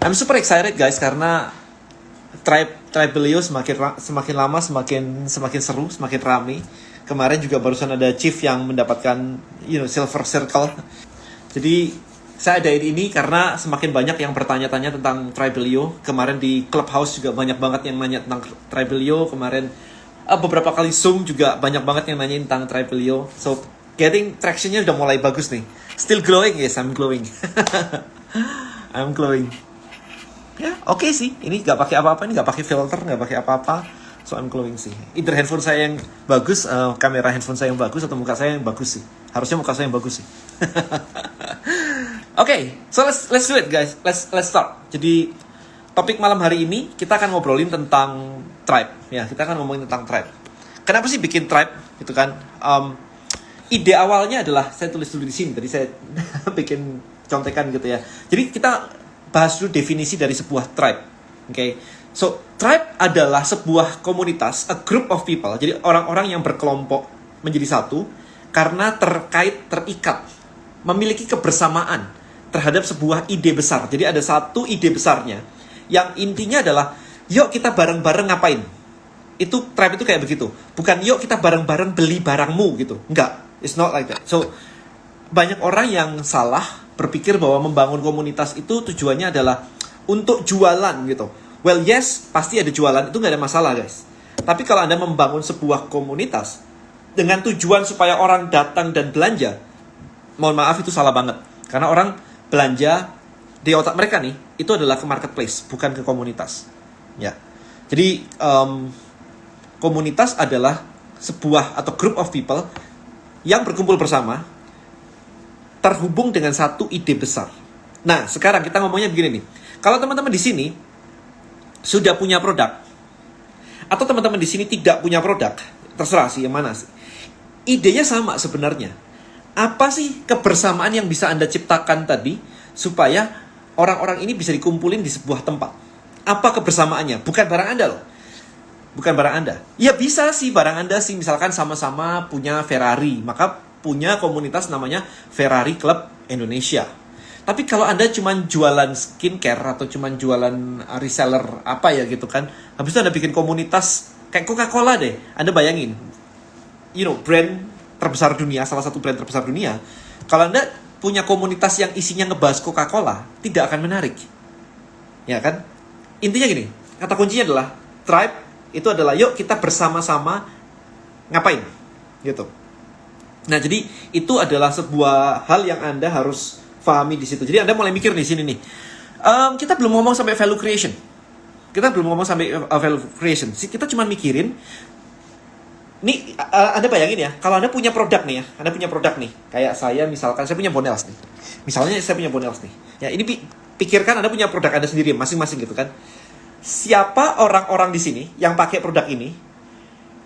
I'm super excited guys karena Tribelio semakin lama semakin seru, semakin rame. Kemarin juga barusan ada Chief yang mendapatkan silver circle. Jadi saya adain ini karena semakin banyak yang bertanya-tanya tentang Tribelio. Kemarin di Clubhouse juga banyak banget yang nanya tentang Tribelio. Kemarin beberapa kali Zoom juga banyak banget yang nanya tentang Tribelio. So getting tractionnya udah mulai bagus nih. Still glowing, yes, I'm glowing. I'm glowing. Ya, oke sih. Ini nggak pakai apa-apa, ini nggak pakai filter, nggak pakai apa-apa. So I'm glowing sih. Either handphone saya yang bagus, kamera handphone saya yang bagus, atau muka saya yang bagus sih. Harusnya muka saya yang bagus sih. Oke, so let's do it guys. Let's start. Jadi topik malam hari ini kita akan ngobrolin tentang tribe. Ya, kita akan ngomongin tentang tribe. Kenapa sih bikin tribe? Gitu kan. Ide awalnya adalah saya tulis dulu di sini. Tadi saya bikin contekan gitu ya. Jadi kita bahas dulu definisi dari sebuah tribe. Okay? So, tribe adalah sebuah komunitas, a group of people. Jadi orang-orang yang berkelompok menjadi satu karena terikat, memiliki kebersamaan terhadap sebuah ide besar. Jadi ada satu ide besarnya yang intinya adalah yuk kita bareng-bareng ngapain. Itu tribe itu kayak begitu. Bukan yuk kita bareng-bareng beli barangmu gitu. Enggak, it's not like that. So, banyak orang yang salah berpikir bahwa membangun komunitas itu tujuannya adalah untuk jualan gitu. Well yes, pasti ada jualan, itu nggak ada masalah guys. Tapi kalau Anda membangun sebuah komunitas dengan tujuan supaya orang datang dan belanja, mohon maaf itu salah banget. Karena orang belanja di otak mereka nih, itu adalah ke marketplace, bukan ke komunitas. Ya, jadi komunitas adalah sebuah atau group of people yang berkumpul bersama, terhubung dengan satu ide besar. Nah, sekarang kita ngomongnya begini nih. Kalau teman-teman di sini sudah punya produk, atau teman-teman di sini tidak punya produk, terserah sih yang mana sih. Idenya sama sebenarnya. Apa sih kebersamaan yang bisa Anda ciptakan tadi supaya orang-orang ini bisa dikumpulin di sebuah tempat? Apa kebersamaannya? Bukan barang Anda loh. Bukan barang Anda. Ya bisa sih barang Anda sih, misalkan sama-sama punya Ferrari, maka punya komunitas namanya Ferrari Club Indonesia. Tapi kalau Anda cuma jualan skincare atau cuma jualan reseller apa ya gitu kan, habis itu Anda bikin komunitas kayak Coca-Cola deh. Anda bayangin, brand terbesar dunia, salah satu brand terbesar dunia. Kalau Anda punya komunitas yang isinya ngebahas Coca-Cola, tidak akan menarik. Ya kan? Intinya gini, kata kuncinya adalah tribe itu adalah yuk kita bersama-sama ngapain gitu. Nah, jadi itu adalah sebuah hal yang Anda harus pahami di situ. Jadi Anda mulai mikir di sini nih. Kita belum ngomong sampai value creation. Kita cuma mikirin. Nih, Anda bayangin ya, kalau Anda punya produk nih ya. Anda punya produk nih. Kayak saya misalkan, saya punya Bonels nih. Misalnya saya punya Bonels nih. Ya, ini pikirkan Anda punya produk Anda sendiri masing-masing gitu kan. Siapa orang-orang di sini yang pakai produk ini,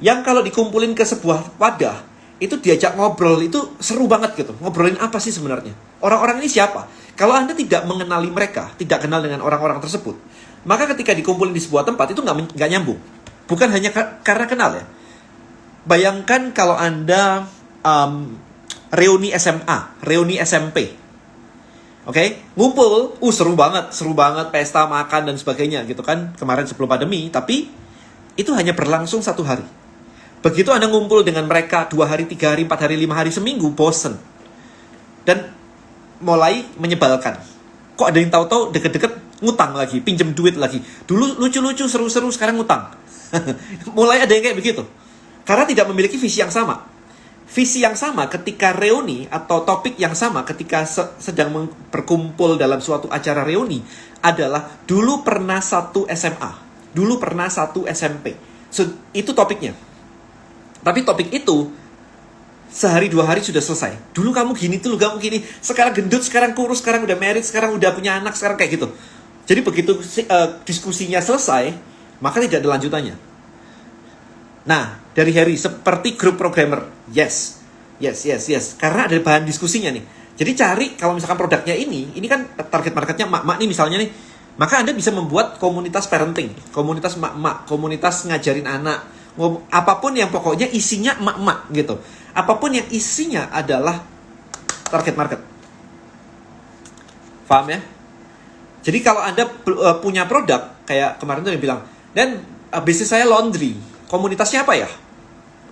yang kalau dikumpulin ke sebuah wadah, itu diajak ngobrol, itu seru banget gitu. Ngobrolin apa sih sebenarnya? Orang-orang ini siapa? Kalau Anda tidak mengenali mereka, tidak kenal dengan orang-orang tersebut, maka ketika dikumpulin di sebuah tempat, itu nggak nyambung. Bukan hanya karena kenal ya. Bayangkan kalau Anda reuni SMA, reuni SMP. Oke? Ngumpul, seru banget, pesta, makan, dan sebagainya gitu kan. Kemarin sebelum pandemi, tapi itu hanya berlangsung 1 hari. Begitu Anda ngumpul dengan mereka 2 hari, 3 hari, 4 hari, 5 hari, seminggu, bosen. Dan mulai menyebalkan. Kok ada yang tahu-tahu deket-deket ngutang lagi, pinjem duit lagi. Dulu lucu-lucu, seru-seru, sekarang ngutang. Mulai ada yang kayak begitu. Karena tidak memiliki visi yang sama. Visi yang sama ketika reuni atau topik yang sama ketika sedang berkumpul dalam suatu acara reuni adalah dulu pernah satu SMA, dulu pernah satu SMP. So, itu topiknya. Tapi topik itu sehari 2 hari sudah selesai. Dulu kamu gini, dulu kamu gini. Sekarang gendut, sekarang kurus, sekarang udah married, sekarang udah punya anak, sekarang kayak gitu. Jadi begitu diskusinya selesai, maka tidak ada lanjutannya. Nah, dari Harry, seperti grup programmer. Yes. Karena ada bahan diskusinya nih. Jadi cari, kalau misalkan produknya ini kan target marketnya emak-emak nih misalnya nih. Maka Anda bisa membuat komunitas parenting, komunitas emak-emak, komunitas ngajarin anak. Apapun yang pokoknya isinya emak-emak gitu. Apapun yang isinya adalah target market. Paham ya? Jadi kalau Anda punya produk, kayak kemarin tuh dia bilang, dan bisnis saya laundry, komunitasnya apa ya?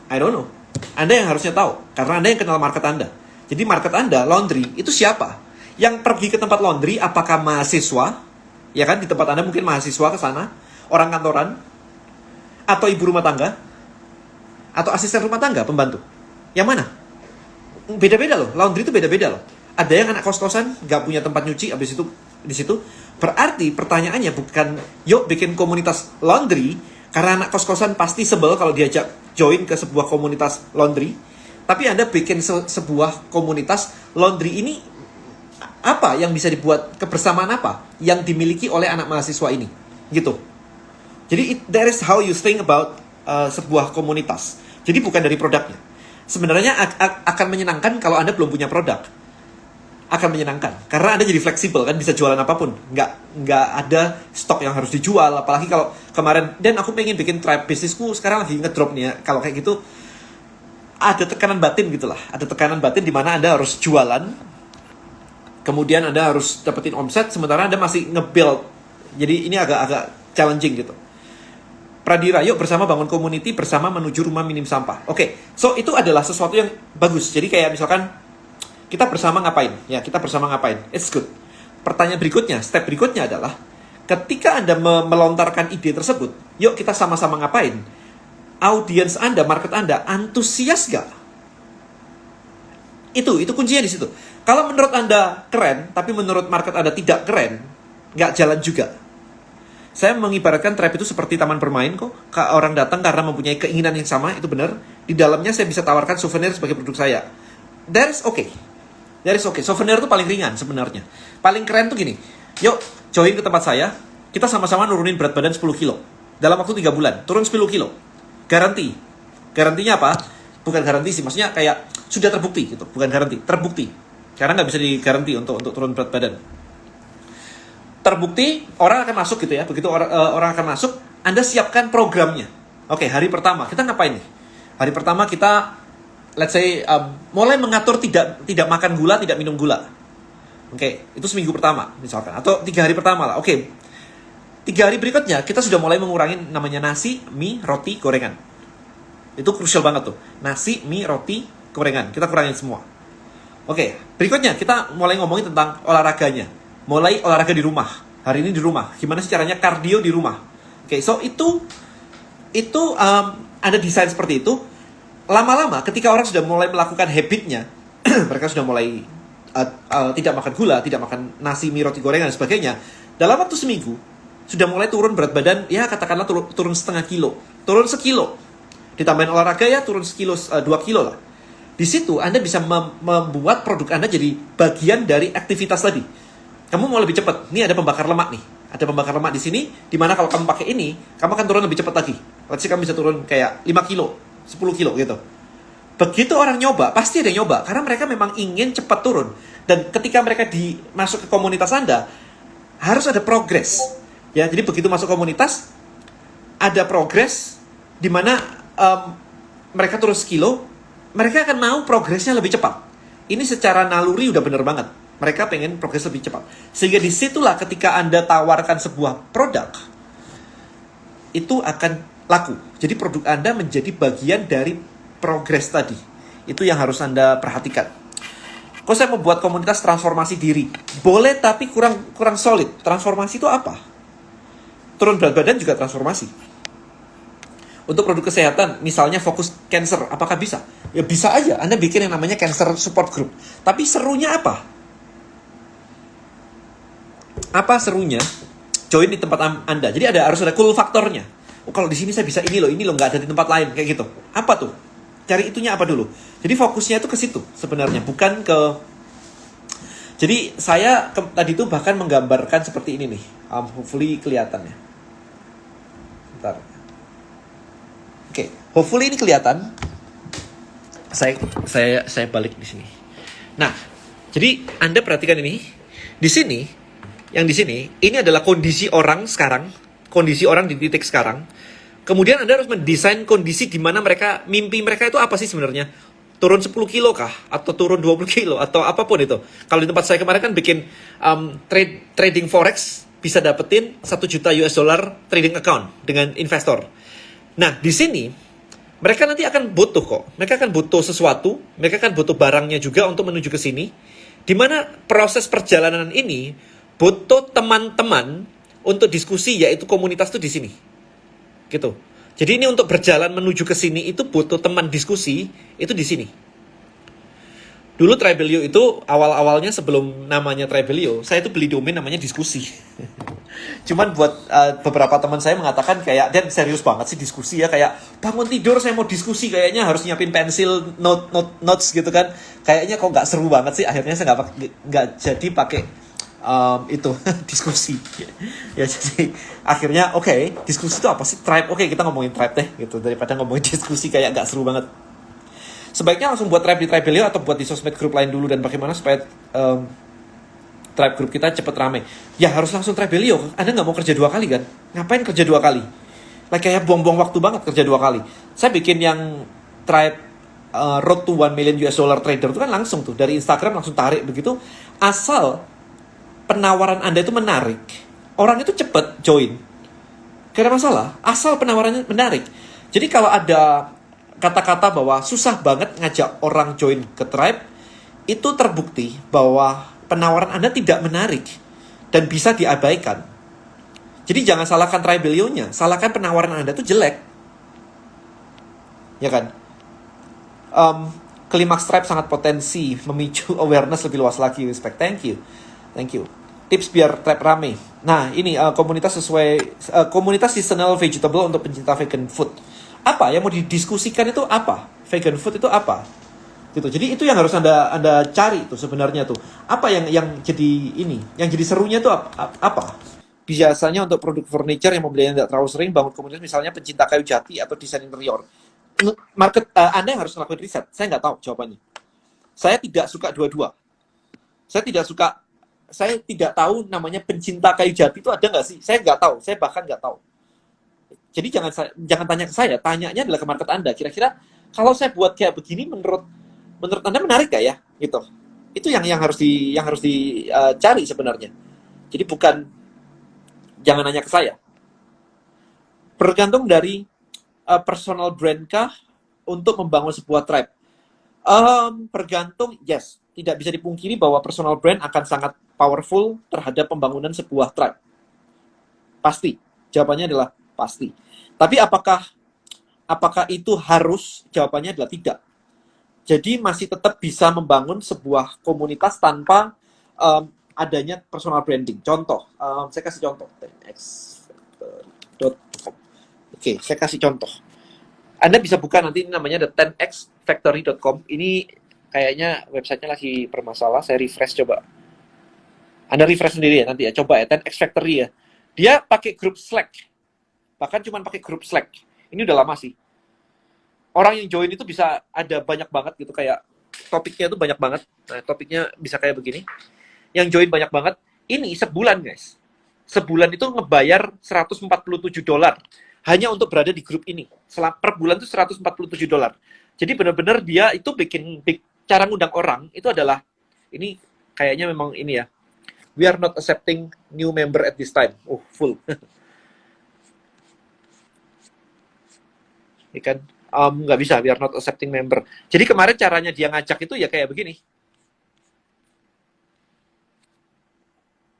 I don't know. Anda yang harusnya tahu, karena Anda yang kenal market Anda. Jadi market Anda, laundry, itu siapa? Yang pergi ke tempat laundry, apakah mahasiswa? Ya kan, di tempat Anda mungkin mahasiswa ke sana, orang kantoran, atau ibu rumah tangga, atau asisten rumah tangga, pembantu. Yang mana? Beda-beda loh, laundry itu beda-beda loh. Ada yang anak kos-kosan, gak punya tempat nyuci, habis itu di situ. Berarti pertanyaannya bukan, yuk bikin komunitas laundry, karena anak kos-kosan pasti sebel kalau diajak join ke sebuah komunitas laundry. Tapi Anda bikin sebuah komunitas laundry ini, apa yang bisa dibuat, kebersamaan apa yang dimiliki oleh anak mahasiswa ini, gitu. Jadi that is how you think about sebuah komunitas. Jadi bukan dari produknya. Sebenarnya akan menyenangkan kalau Anda belum punya produk. Akan menyenangkan karena Anda jadi fleksibel kan, bisa jualan apapun. Nggak ada stok yang harus dijual. Apalagi kalau kemarin, dan aku pengen bikin tribe bisnisku sekarang lagi ngedrop nih ya. Kalau kayak gitu ada tekanan batin gitulah. Ada tekanan batin di mana Anda harus jualan, kemudian Anda harus dapetin omset, sementara Anda masih nge-build. Jadi ini agak challenging gitu. Pradira, yuk bersama bangun community, bersama menuju rumah minim sampah. Oke, so itu adalah sesuatu yang bagus. Jadi kayak misalkan, kita bersama ngapain? Ya, kita bersama ngapain? It's good. Pertanyaan berikutnya, step berikutnya adalah, ketika Anda melontarkan ide tersebut, yuk kita sama-sama ngapain? Audiens Anda, market Anda, antusias gak? Itu kuncinya di situ. Kalau menurut Anda keren, tapi menurut market Anda tidak keren, gak jalan juga. Saya mengibaratkan Tribe itu seperti taman bermain kok. Orang datang karena mempunyai keinginan yang sama, itu benar. Di dalamnya saya bisa tawarkan souvenir sebagai produk saya. That is okay. Souvenir itu paling ringan sebenarnya. Paling keren tuh gini. Yuk, join ke tempat saya. Kita sama-sama nurunin berat badan 10 kilo. Dalam waktu 3 bulan, turun 10 kilo. Garanti. Garantinya apa? Bukan garanti sih, maksudnya kayak sudah terbukti gitu. Bukan garanti, terbukti. Karena nggak bisa digaranti untuk turun berat badan. Terbukti, orang akan masuk gitu ya. Begitu orang akan masuk, Anda siapkan programnya. Oke, hari pertama, kita ngapain nih? Hari pertama kita, let's say, mulai mengatur tidak makan gula, tidak minum gula. Oke, itu seminggu pertama misalkan. Atau 3 hari pertama lah. Oke, 3 hari berikutnya, kita sudah mulai mengurangi namanya nasi, mie, roti, gorengan. Itu krusial banget tuh. Nasi, mie, roti, gorengan. Kita kurangin semua. Oke, berikutnya kita mulai ngomongin tentang olahraganya. Mulai olahraga di rumah. Hari ini di rumah. Gimana sih caranya kardio di rumah? Oke, so itu ada desain seperti itu. Lama-lama ketika orang sudah mulai melakukan habitnya, mereka sudah mulai tidak makan gula, tidak makan nasi, mie, roti, gorengan dan sebagainya. Dalam waktu seminggu sudah mulai turun berat badan, ya katakanlah turun setengah kilo, turun sekilo. Ditambahin olahraga ya turun sekilo, 2 kilo lah. Di situ Anda bisa membuat produk Anda jadi bagian dari aktivitas tadi. Kamu mau lebih cepat. Ini ada pembakar lemak nih. Ada pembakar lemak di sini, di mana kalau kamu pakai ini, kamu akan turun lebih cepat lagi. Let's say kamu bisa turun kayak 5 kilo, 10 kilo gitu. Begitu orang nyoba, pasti ada yang nyoba. Karena mereka memang ingin cepat turun. Dan ketika mereka masuk ke komunitas Anda, harus ada progres. Ya, jadi begitu masuk komunitas, ada progres, di mana mereka turun sekilo, mereka akan mau progresnya lebih cepat. Ini secara naluri udah bener banget. Mereka pengen progres lebih cepat. Sehingga disitulah ketika Anda tawarkan sebuah produk, itu akan laku. Jadi produk Anda menjadi bagian dari progres tadi. Itu yang harus Anda perhatikan. Kok saya membuat komunitas transformasi diri? Boleh, tapi kurang solid. Transformasi itu apa? Turun berat badan juga transformasi. Untuk produk kesehatan, misalnya fokus cancer, apakah bisa? Ya bisa aja. Anda bikin yang namanya cancer support group. Tapi serunya apa? Apa serunya? Join di tempat Anda. Jadi harus ada cool faktornya. Oh, kalau di sini saya bisa ini loh, nggak ada di tempat lain kayak gitu. Apa tuh? Cari itunya apa dulu. Jadi fokusnya itu ke situ sebenarnya, bukan ke. Jadi saya tadi tuh bahkan menggambarkan seperti ini nih. Hopefully kelihatan ya. Bentar. Oke, hopefully ini kelihatan. Saya balik di sini. Nah, jadi Anda perhatikan ini. Di sini, yang di sini, ini adalah kondisi orang sekarang, kondisi orang di titik sekarang. Kemudian Anda harus mendesain kondisi di mana mimpi mereka itu apa sih sebenarnya? turun 10 kilo kah? Atau turun 20 kilo? Atau apapun itu. Kalau di tempat saya kemarin kan bikin trading forex, bisa dapetin 1 juta US dollar trading account dengan investor. Nah, di sini mereka nanti akan butuh kok. Mereka akan butuh sesuatu, mereka akan butuh barangnya juga untuk menuju ke sini. Di mana proses perjalanan ini butuh teman-teman untuk diskusi, yaitu komunitas tuh di sini. Gitu. Jadi ini untuk berjalan menuju ke sini itu butuh teman diskusi, itu di sini. Dulu Tribelio itu awal-awalnya sebelum namanya Tribelio, saya itu beli domain namanya diskusi. Cuman buat beberapa teman saya mengatakan kayak, Dan serius banget sih diskusi ya, kayak bangun tidur saya mau diskusi, kayaknya harus nyiapin pensil, notes gitu kan. Kayaknya kok nggak seru banget sih, akhirnya saya nggak jadi pakai itu diskusi. Ya jadi akhirnya oke, diskusi itu apa sih? Tribe, oke, kita ngomongin tribe deh gitu, daripada ngomongin diskusi kayak nggak seru banget. Sebaiknya langsung buat tribe di Tribelio atau buat di sosmed grup lain dulu, dan bagaimana supaya tribe grup kita cepet rame. Ya harus langsung Tribelio. Anda nggak mau kerja 2 kali kan? Ngapain kerja 2 kali? Kayak buang-buang waktu banget kerja 2 kali. Saya bikin yang tribe road to 1 million US dollar trader itu kan langsung tuh dari Instagram langsung tarik begitu. Asal penawaran Anda itu menarik, orang itu cepet join. Gak ada masalah, asal penawarannya menarik. Jadi kalau ada kata-kata bahwa susah banget ngajak orang join ke tribe, itu terbukti bahwa penawaran Anda tidak menarik dan bisa diabaikan. Jadi jangan salahkan Tribelio-nya, salahkan penawaran Anda itu jelek. Ya kan? Klimaks tribe sangat potensi memicu awareness lebih luas lagi. Respect, thank you. Tips biar tribe rame. Nah, ini komunitas komunitas seasonal vegetable untuk pencinta vegan food. Apa yang mau didiskusikan itu apa? Vegan food itu apa? Gitu. Jadi itu yang harus Anda cari itu sebenarnya tuh. Apa yang jadi ini? Yang jadi serunya tuh apa? Biasanya untuk produk furniture yang pembeliannya tidak terlalu sering, bangun komunitas misalnya pencinta kayu jati atau desain interior. Market Anda yang harus melakukan riset. Saya nggak tahu jawabannya. Saya tidak suka dua-dua. Saya tidak tahu namanya pencinta kayu jati itu ada nggak sih? Saya nggak tahu. Saya bahkan nggak tahu. Jadi jangan tanya ke saya. Tanyanya adalah ke market Anda. Kira-kira kalau saya buat kayak begini, menurut Anda menarik gak ya? Gitu. Itu yang harus dicari sebenarnya. Jadi jangan nanya ke saya. Bergantung dari personal brand kah untuk membangun sebuah tribe? Bergantung, yes. Tidak bisa dipungkiri bahwa personal brand akan sangat powerful terhadap pembangunan sebuah tribe. Pasti. Jawabannya adalah pasti. Tapi apakah itu harus? Jawabannya adalah tidak. Jadi masih tetap bisa membangun sebuah komunitas tanpa adanya personal branding. Contoh, saya kasih contoh. 10xfactory.com. Oke, saya kasih contoh. Anda bisa buka nanti, ini namanya the 10xfactory.com. Ini kayaknya websitenya lagi bermasalah. Saya refresh coba. Anda refresh sendiri ya nanti ya. Coba ya, 10x Factory ya. Dia pakai grup Slack. Bahkan cuma pakai grup Slack. Ini udah lama sih. Orang yang join itu bisa ada banyak banget gitu, kayak topiknya itu banyak banget. Nah, topiknya bisa kayak begini. Yang join banyak banget. Ini sebulan, guys. Sebulan itu ngebayar $147 hanya untuk berada di grup ini. Per bulan itu $147. Jadi benar-benar dia itu bikin cara ngundang orang itu adalah, ini kayaknya memang ini ya. We are not accepting new member at this time. Full. Ini kan nggak bisa, we are not accepting member. Jadi kemarin caranya dia ngajak itu ya kayak begini.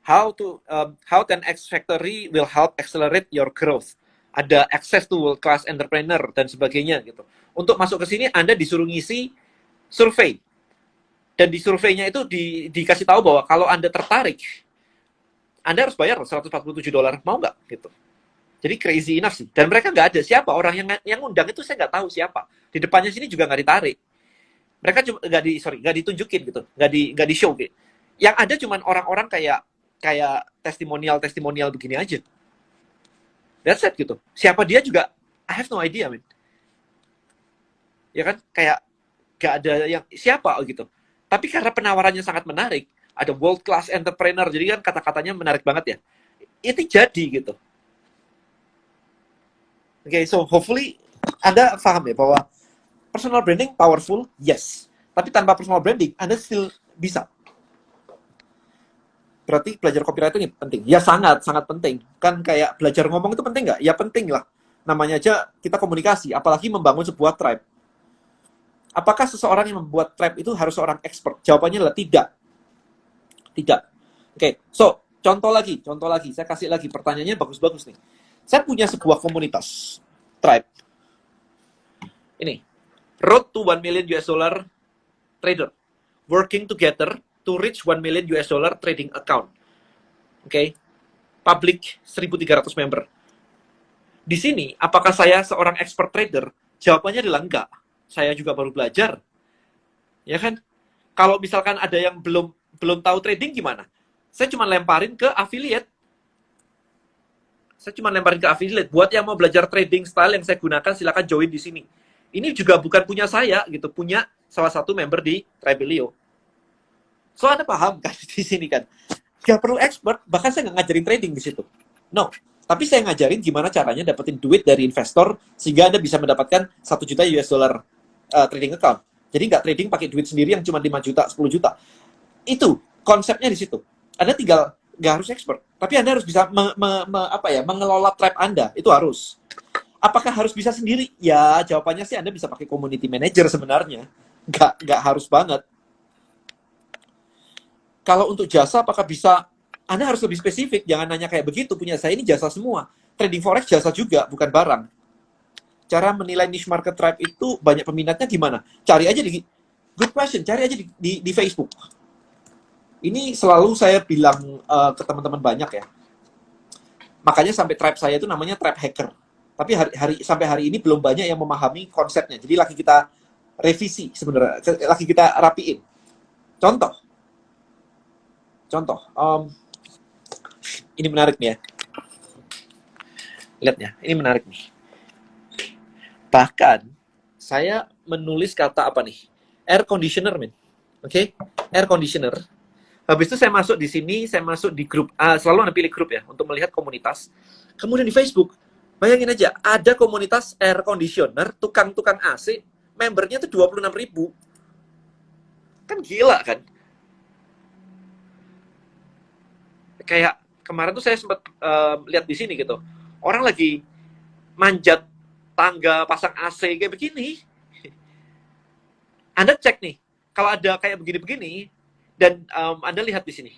How 10x Factory will help accelerate your growth. Ada access to world class entrepreneur dan sebagainya gitu. Untuk masuk ke sini Anda disuruh ngisi survei. Dan di surveinya itu dikasih tahu bahwa kalau Anda tertarik, Anda harus bayar $147. Mau nggak? Gitu. Jadi crazy enough sih. Dan mereka nggak ada. Siapa orang yang ngundang itu, saya nggak tahu siapa. Di depannya sini juga nggak ditarik. Mereka cuma nggak ditunjukin gitu. Nggak di show gitu. Yang ada cuma orang-orang kayak testimonial begini aja. That's it gitu. Siapa dia juga, I have no idea, man. Ya kan? Kayak gak ada yang siapa gitu. Tapi karena penawarannya sangat menarik, ada world class entrepreneur, jadi kan kata-katanya menarik banget ya. Itu jadi gitu. Oke, so hopefully Anda paham ya bahwa Personal branding powerful, yes. Tapi tanpa personal branding, Anda still bisa. Berarti belajar copywriting itu penting. Ya sangat, sangat penting. Kan kayak belajar ngomong itu penting nggak? Ya penting lah. Namanya aja kita komunikasi, apalagi membangun sebuah tribe. Apakah seseorang yang membuat tribe itu harus seorang expert? Jawabannya adalah tidak. Tidak. Oke, so contoh lagi. Saya kasih lagi pertanyaannya bagus-bagus nih. Saya punya sebuah komunitas tribe. Ini, Road to 1 million US dollar trader. Working together to reach 1 million US dollar trading account. Oke. Public 1.300 member. Di sini, apakah saya seorang expert trader? Jawabannya adalah enggak. Saya juga baru belajar. Ya kan? Kalau misalkan ada yang belum tahu trading gimana? Saya cuma lemparin ke affiliate. Buat yang mau belajar trading style yang saya gunakan, silakan join di sini. Ini juga bukan punya saya, gitu. Punya salah satu member di Tribelio. So, Anda paham kan di sini kan? Gak perlu expert, bahkan saya nggak ngajarin trading di situ. No. Tapi saya ngajarin gimana caranya dapetin duit dari investor sehingga Anda bisa mendapatkan 1 juta US dollar trading account. Jadi nggak trading pakai duit sendiri yang cuma 5 juta, 10 juta. Itu konsepnya di situ. Anda tinggal nggak harus expert, tapi Anda harus bisa mengelola tribe Anda. Itu harus. Apakah harus bisa sendiri? Ya, jawabannya sih Anda bisa pakai community manager sebenarnya. Nggak harus banget. Kalau untuk jasa, apakah bisa? Anda harus lebih spesifik. Jangan nanya kayak begitu, punya saya ini jasa semua. Trading forex jasa juga, bukan barang. Cara menilai niche market tribe itu banyak peminatnya gimana? Cari aja good question, cari aja di Facebook. Ini selalu saya bilang ke teman-teman banyak ya. Makanya sampai tribe saya itu namanya tribe hacker. Tapi sampai hari ini belum banyak yang memahami konsepnya. Jadi lagi kita revisi sebenarnya, lagi kita rapiin. Contoh, ini menarik nih ya. Lihat ya, ini menarik nih. Bahkan, saya menulis kata apa nih? Air conditioner, men. Oke? Air conditioner. Habis itu saya masuk di sini, saya masuk di grup. Selalu Anda pilih grup ya, untuk melihat komunitas. Kemudian di Facebook, bayangin aja, ada komunitas air conditioner, tukang-tukang AC, membernya tuh 26.000. Kan gila kan? Kayak kemarin tuh saya sempat lihat di sini gitu. Orang lagi manjat tangga pasang AC kayak begini. Anda cek nih, kalau ada kayak begini-begini, dan Anda lihat di sini.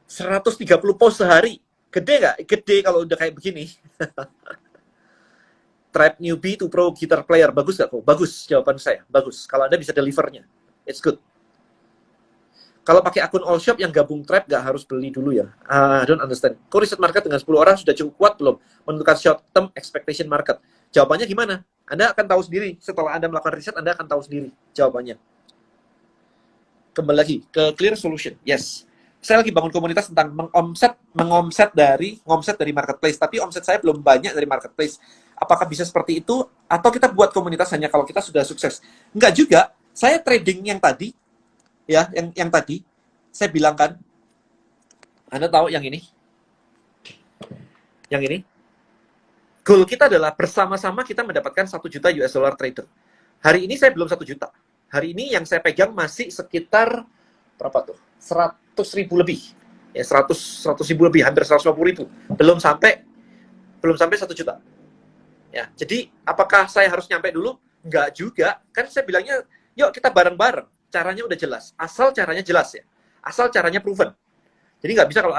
130 post sehari. Gede nggak? Gede kalau udah kayak begini. Tribe newbie to pro guitar player. Bagus nggak kok? Bagus jawaban saya. Bagus. Kalau Anda bisa delivernya. It's good. Kalau pakai akun all shop yang gabung tribe nggak harus beli dulu ya. I don't understand. Kok riset market dengan 10 orang sudah cukup kuat belum menentukan short term expectation market? Jawabannya gimana? Anda akan tahu sendiri. Setelah Anda melakukan riset, Anda akan tahu sendiri jawabannya. Kembali lagi ke Clear Solution. Yes. Saya lagi bangun komunitas tentang mengomset dari marketplace, tapi omset saya belum banyak dari marketplace. Apakah bisa seperti itu atau kita buat komunitas hanya kalau kita sudah sukses? Enggak juga. Saya trading yang tadi ya, yang tadi saya bilang kan, Anda tahu yang ini? Yang ini? Goal kita adalah bersama-sama kita mendapatkan 1 juta US dollar trader. Hari ini saya belum 1 juta. Hari ini yang saya pegang masih sekitar berapa tuh? 100.000 lebih. Ya, 100.000 lebih, hampir 150.000. Belum sampai 1 juta. Ya, jadi apakah saya harus nyampe dulu? Enggak juga. Kan saya bilangnya, yuk kita bareng-bareng. Caranya udah jelas. Asal caranya jelas ya. Asal caranya proven. Jadi nggak bisa kalau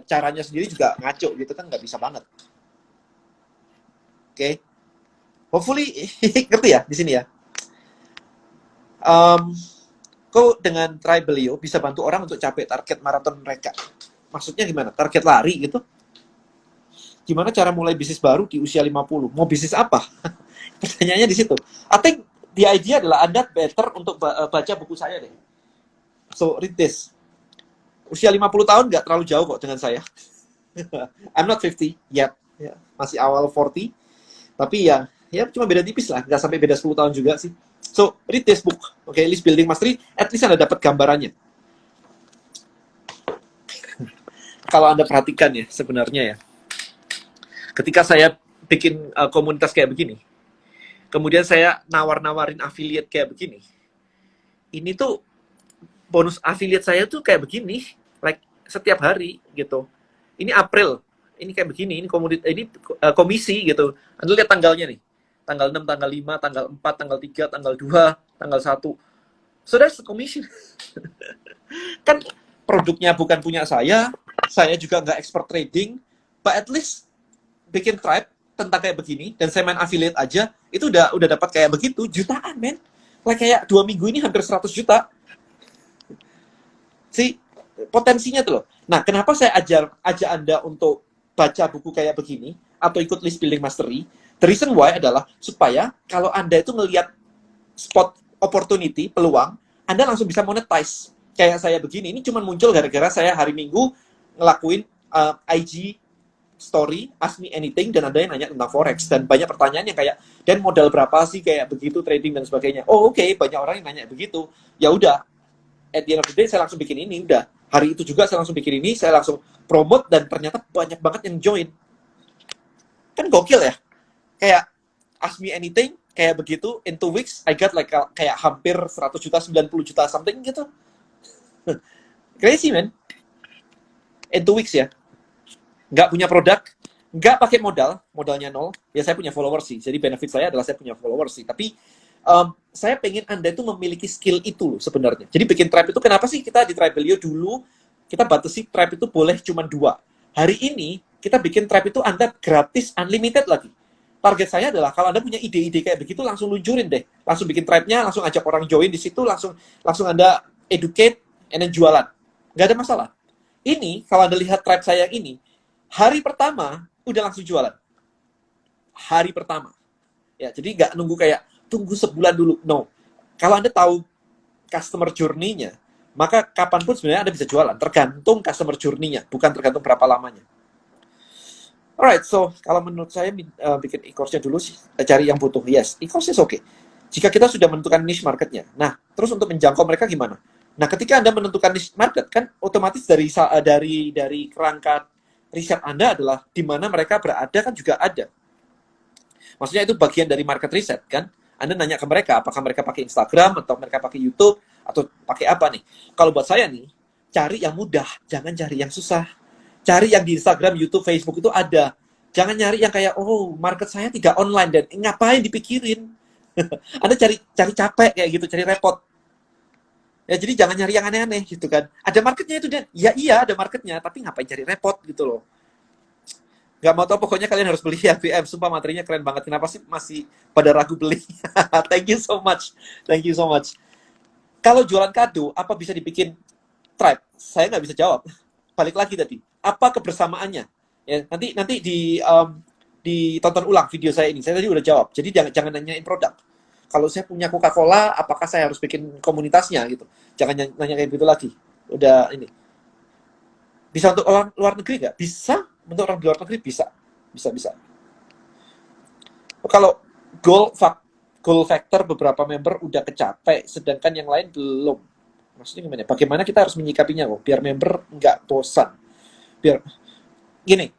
caranya sendiri juga ngaco gitu kan, nggak bisa banget. Oke. Hopefully ngerti ya di sini ya. Kok dengan Tribelio bisa bantu orang untuk capai target maraton mereka? Maksudnya gimana? Target lari gitu? Gimana cara mulai bisnis baru di usia 50? Mau bisnis apa? Pertanyaannya di situ. I think the idea adalah Anda better untuk baca buku saya deh. So, read this. Usia 50 tahun nggak terlalu jauh kok dengan saya. I'm not 50 yet. Ya, masih awal 40. Tapi ya cuma beda tipis lah. Nggak sampai beda 10 tahun juga sih. So, read this book. Oke, List Building Mastery. At least Anda dapat gambarannya. Kalau Anda perhatikan ya, sebenarnya ya. Ketika saya bikin komunitas kayak begini, kemudian saya nawar-nawarin affiliate kayak begini. Ini tuh bonus affiliate saya tuh kayak begini, like setiap hari gitu. Ini April, ini kayak begini, ini komisi gitu. Anda lihat tanggalnya nih. Tanggal 6, tanggal 5, tanggal 4, tanggal 3, tanggal 2, tanggal 1. So that's the commission. Kan produknya bukan punya saya juga nggak expert trading, but at least bikin tribe tentang kayak begini, dan saya main affiliate aja, itu udah dapat kayak begitu, jutaan, men. Like kayak 2 minggu ini hampir 100 juta. Si potensinya tuh loh. Nah, kenapa saya ajak Anda untuk baca buku kayak begini, atau ikut list building mastery? The reason why adalah supaya kalau Anda itu ngelihat spot opportunity, peluang, Anda langsung bisa monetize. Kayak saya begini, ini cuma muncul gara-gara saya hari Minggu ngelakuin IG story, ask me anything, dan ada yang nanya tentang forex, dan banyak pertanyaan yang kayak, dan modal berapa sih kayak begitu trading dan sebagainya. Oh oke, banyak orang yang nanya begitu. Ya udah, at the end of the day saya langsung bikin ini, udah. Hari itu juga saya langsung bikin ini, saya langsung promote, dan ternyata banyak banget yang join. Kan gokil ya? Kayak ask me anything, kayak begitu, in 2 weeks, I got like kayak hampir 100 juta, 90 juta something gitu. Crazy, man. In 2 weeks ya. Nggak punya produk, nggak pakai modalnya nol. Ya saya punya followers sih, jadi benefit saya adalah saya punya followers sih. Tapi saya pengen Anda itu memiliki skill itu loh sebenarnya. Jadi bikin tribe itu, kenapa sih kita di Tribelio dulu, kita batasi tribe itu boleh cuma 2. Hari ini, kita bikin tribe itu Anda gratis, unlimited lagi. Target saya adalah kalau Anda punya ide-ide kayak begitu, langsung luncurin deh. Langsung bikin tribe-nya, langsung ajak orang join di situ, langsung Anda educate, and then jualan. Nggak ada masalah. Ini, kalau Anda lihat tribe saya ini, hari pertama, udah langsung jualan. Hari pertama. Ya, jadi nggak nunggu kayak, tunggu sebulan dulu. No. Kalau Anda tahu customer journey-nya, maka kapanpun sebenarnya Anda bisa jualan. Tergantung customer journey-nya, bukan tergantung berapa lamanya. Alright, so kalau menurut saya bikin e-course-nya dulu sih, cari yang butuh. Yes, e-course is okay. Jika kita sudah menentukan niche market-nya. Nah, terus untuk menjangkau mereka gimana? Nah, ketika Anda menentukan niche market, kan otomatis dari kerangka riset Anda adalah di mana mereka berada kan juga ada. Maksudnya itu bagian dari market research kan? Anda nanya ke mereka, apakah mereka pakai Instagram, atau mereka pakai YouTube, atau pakai apa nih? Kalau buat saya nih, cari yang mudah, jangan cari yang susah. Cari yang di Instagram, YouTube, Facebook itu ada. Jangan nyari yang kayak, oh market saya tidak online, dan ngapain dipikirin? Anda cari capek kayak gitu, cari repot. Ya jadi jangan nyari yang aneh-aneh gitu kan. Ada marketnya itu, dan ya iya ada marketnya, tapi ngapain cari repot gitu loh. Gak mau tau, pokoknya kalian harus beli ya BM. Sumpah materinya keren banget. Kenapa sih masih pada ragu beli? Thank you so much. Thank you so much. Kalau jualan kado, apa bisa dibikin tribe? Saya nggak bisa jawab. Balik lagi tadi. Apa kebersamaannya? Ya, nanti ditonton ulang video saya ini. Saya tadi udah jawab. Jadi jangan nanyain produk. Kalau saya punya Coca-Cola, apakah saya harus bikin komunitasnya gitu? Jangan nanya kayak gitu lagi. Udah ini. Bisa untuk orang luar negeri nggak? Bisa. Untuk orang di luar negeri bisa. Bisa. Kalau goal factor beberapa member udah kecapek, sedangkan yang lain belum. Maksudnya gimana? Bagaimana kita harus menyikapinya kok? Biar member nggak bosan. Biar gini,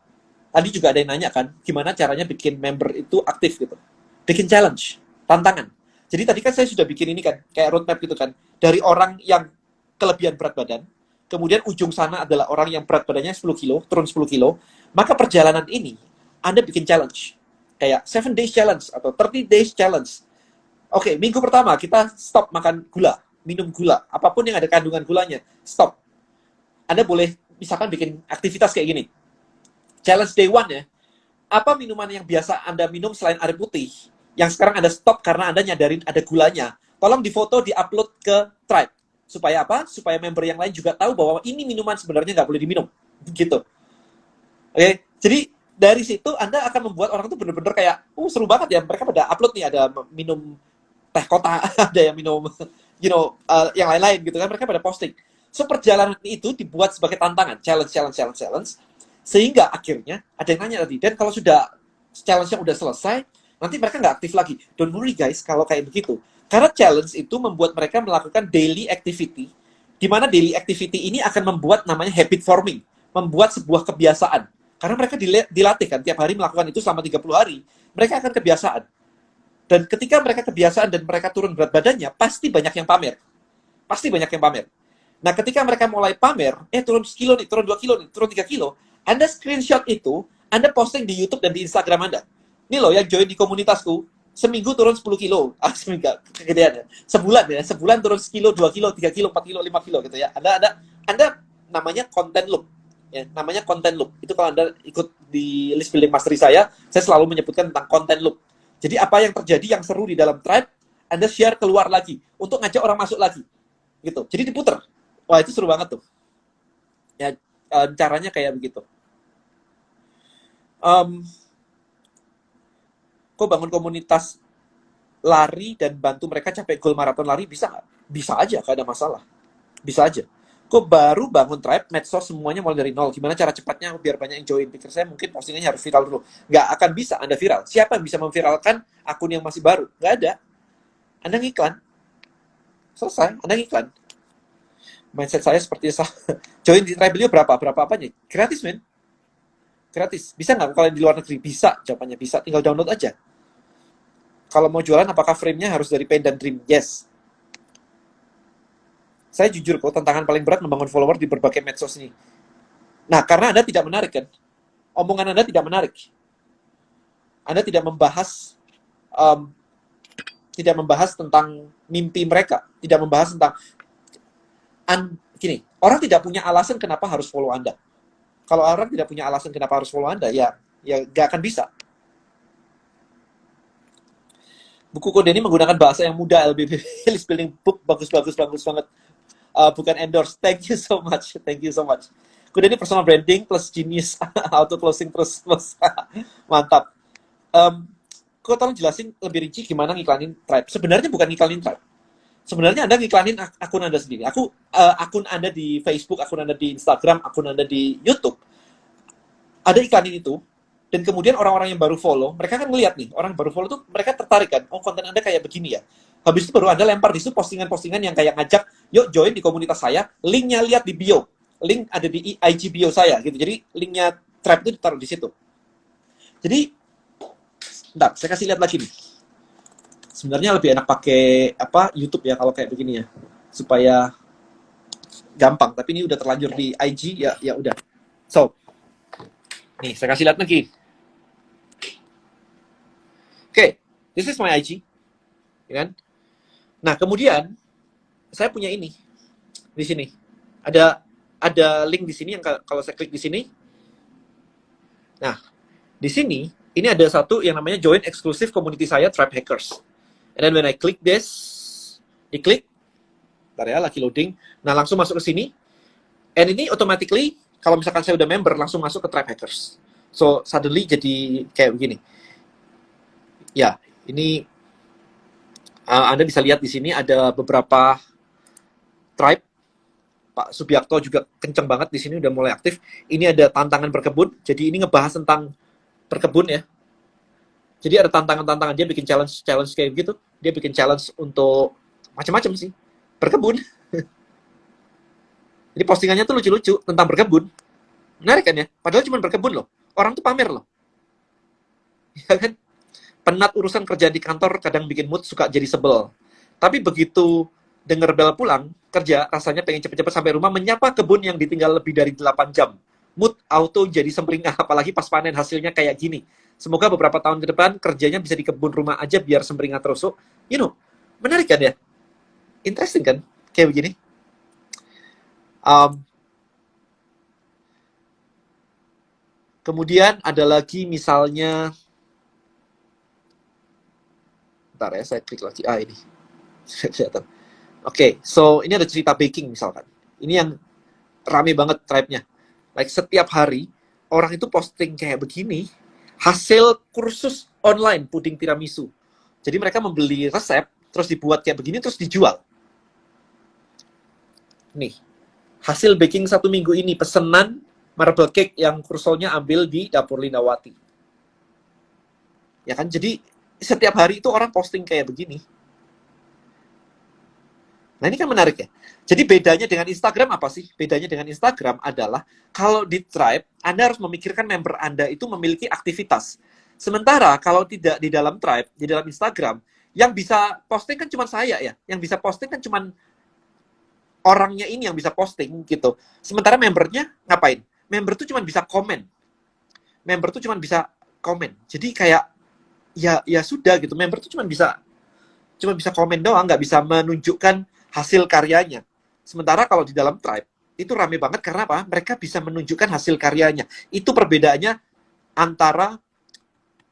tadi juga ada yang nanya kan, gimana caranya bikin member itu aktif gitu. Bikin challenge, tantangan. Jadi tadi kan saya sudah bikin ini kan, kayak roadmap gitu kan. Dari orang yang kelebihan berat badan, kemudian ujung sana adalah orang yang berat badannya 10 kilo, turun 10 kilo, maka perjalanan ini, Anda bikin challenge. Kayak 7 days challenge, atau 30 days challenge. Oke, minggu pertama kita stop makan gula, minum gula, apapun yang ada kandungan gulanya, stop. Anda boleh, misalkan bikin aktivitas kayak gini. Challenge day 1 ya, apa minuman yang biasa Anda minum selain air putih, yang sekarang Anda stop karena Anda nyadarin ada gulanya. Tolong difoto, di-upload ke Tribe. Supaya apa? Supaya member yang lain juga tahu bahwa ini minuman sebenarnya nggak boleh diminum. Gitu. Oke, jadi dari situ Anda akan membuat orang itu benar-benar kayak, seru banget ya, mereka pada upload nih, ada minum teh kota, ada yang minum, yang lain-lain gitu kan, mereka pada posting. So, perjalanan itu dibuat sebagai tantangan, challenge, sehingga akhirnya ada yang nanya tadi, dan kalau sudah challenge-nya udah selesai, nanti mereka nggak aktif lagi. Don't worry guys, kalau kayak begitu. Karena challenge itu membuat mereka melakukan daily activity, di mana daily activity ini akan membuat namanya habit forming, membuat sebuah kebiasaan. Karena mereka dilatih kan, tiap hari melakukan itu selama 30 hari, mereka akan kebiasaan. Dan ketika mereka kebiasaan dan mereka turun berat badannya, pasti banyak yang pamer. Pasti banyak yang pamer. Nah, ketika mereka mulai pamer, turun sekilo nih, turun 2 kilo nih, turun 3 kilo, Anda screenshot itu, Anda posting di YouTube dan di Instagram Anda. Ini loh yang join di komunitasku, seminggu turun 10 kilo. Seminggu, kegedean ya. Sebulan turun sekilo, 2 kilo, 3 kilo, 4 kilo, 5 kilo gitu ya. Anda namanya content loop. Ya, namanya content loop. Itu kalau Anda ikut di list building mastery saya selalu menyebutkan tentang content loop. Jadi apa yang terjadi yang seru di dalam tribe, Anda share keluar lagi untuk ngajak orang masuk lagi. Gitu. Jadi diputer. Wah, itu seru banget tuh. Ya, caranya kayak begitu. Kok bangun komunitas lari dan bantu mereka capai goal maraton lari, bisa nggak? Bisa aja, nggak ada masalah. Bisa aja. Kok baru bangun tribe, medsos semuanya mulai dari nol. Gimana cara cepatnya biar banyak yang join? Pikir saya mungkin postingannya harus viral dulu. Nggak akan bisa Anda viral. Siapa yang bisa memviralkan akun yang masih baru? Nggak ada. Anda ngiklan. Selesai, Anda ngiklan. Mindset saya seperti join di tribe beliau berapa apanya? Gratis, men. Gratis. Bisa nggak kalau di luar negeri? Bisa, jawabannya bisa. Tinggal download aja. Kalau mau jualan, apakah frame-nya harus dari Pain dan Dream? Yes. Saya jujur kok, tantangan paling berat membangun follower di berbagai medsos ini. Nah, karena Anda tidak menarik kan? Omongan Anda tidak menarik. Anda tidak membahas tentang mimpi mereka, tidak membahas tentang gini, orang tidak punya alasan kenapa harus follow Anda. Kalau orang tidak punya alasan kenapa harus follow Anda, ya nggak akan bisa. Buku kode ini menggunakan bahasa yang mudah, LBB list building book, bagus banget. Bukan endorse. Thank you so much. Kode ini personal branding plus genius auto closing terus. Mantap. Kok tolong jelasin lebih rinci gimana ngiklanin tribe. Sebenarnya bukan ngiklanin tribe. Sebenarnya Anda ngiklanin akun Anda sendiri. Akun Anda di Facebook, akun Anda di Instagram, akun Anda di YouTube. Ada iklanin itu. Dan kemudian orang-orang yang baru follow, mereka kan ngeliat nih, orang baru follow tuh mereka tertarik kan, oh konten Anda kayak begini ya. Habis itu baru Anda lempar di situ postingan-postingan yang kayak ngajak, yuk join di komunitas saya, linknya lihat di bio. Link ada di IG bio saya gitu. Jadi linknya Tribe itu ditaruh di situ. Jadi, bentar, saya kasih lihat lagi nih. Sebenarnya lebih enak pakai YouTube ya kalau kayak begini ya. Supaya gampang, tapi ini udah terlanjur di IG ya udah. So, nih saya kasih lihat lagi. Oke, this is my IG, ya kan? Nah, kemudian saya punya ini di sini. Ada link di sini yang kalau saya klik di sini. Nah, di sini ini ada satu yang namanya join eksklusif community saya Tribe Hackers. And then when I click this, diklik, bentar ya, lagi loading. Nah, langsung masuk ke sini. And ini automatically kalau misalkan saya udah member langsung masuk ke Tribe Hackers. So, suddenly jadi kayak begini. Ya, ini Anda bisa lihat di sini ada beberapa tribe. Pak Subiakto juga kenceng banget di sini udah mulai aktif. Ini ada tantangan berkebun. Jadi ini ngebahas tentang berkebun ya. Jadi ada tantangan-tantangan, dia bikin challenge kayak gitu. Dia bikin challenge untuk macam-macam sih. Berkebun. Jadi postingannya tuh lucu-lucu tentang berkebun. Menarik kan ya? Padahal cuma berkebun loh. Orang tuh pamer loh. Ya kan? Penat urusan kerja di kantor kadang bikin mood suka jadi sebel. Tapi begitu denger bel pulang kerja, rasanya pengen cepet-cepet sampai rumah menyapa kebun yang ditinggal lebih dari 8 jam. Mood auto jadi sempringah, apalagi pas panen hasilnya kayak gini. Semoga beberapa tahun ke depan kerjanya bisa di kebun rumah aja biar sempringah terus. So, menarik kan ya? Interesting kan? Kayak begini. Kemudian ada lagi misalnya, bentar ya, saya klik lagi. Ini. Oke, so ini ada cerita baking misalkan. Ini yang rame banget tribe-nya. Like setiap hari, orang itu posting kayak begini, hasil kursus online puding tiramisu. Jadi mereka membeli resep, terus dibuat kayak begini, terus dijual. Nih, hasil baking 1 minggu ini, pesanan marble cake yang kursolnya ambil di Dapur Lindawati. Ya kan, jadi setiap hari itu orang posting kayak begini. Nah, ini kan menarik ya. Jadi bedanya dengan Instagram apa sih? Bedanya dengan Instagram adalah kalau di Tribe, Anda harus memikirkan member Anda itu memiliki aktivitas. Sementara kalau tidak di dalam Tribe, di dalam Instagram, yang bisa posting kan cuma saya ya. Yang bisa posting kan cuma orangnya ini yang bisa posting gitu. Sementara membernya ngapain? Member tuh cuma bisa komen. Member tuh cuma bisa komen. Jadi kayak ya sudah gitu. Member tuh cuma bisa komen doang, nggak bisa menunjukkan hasil karyanya. Sementara kalau di dalam Tribe itu rame banget karena apa? Mereka bisa menunjukkan hasil karyanya. Itu perbedaannya antara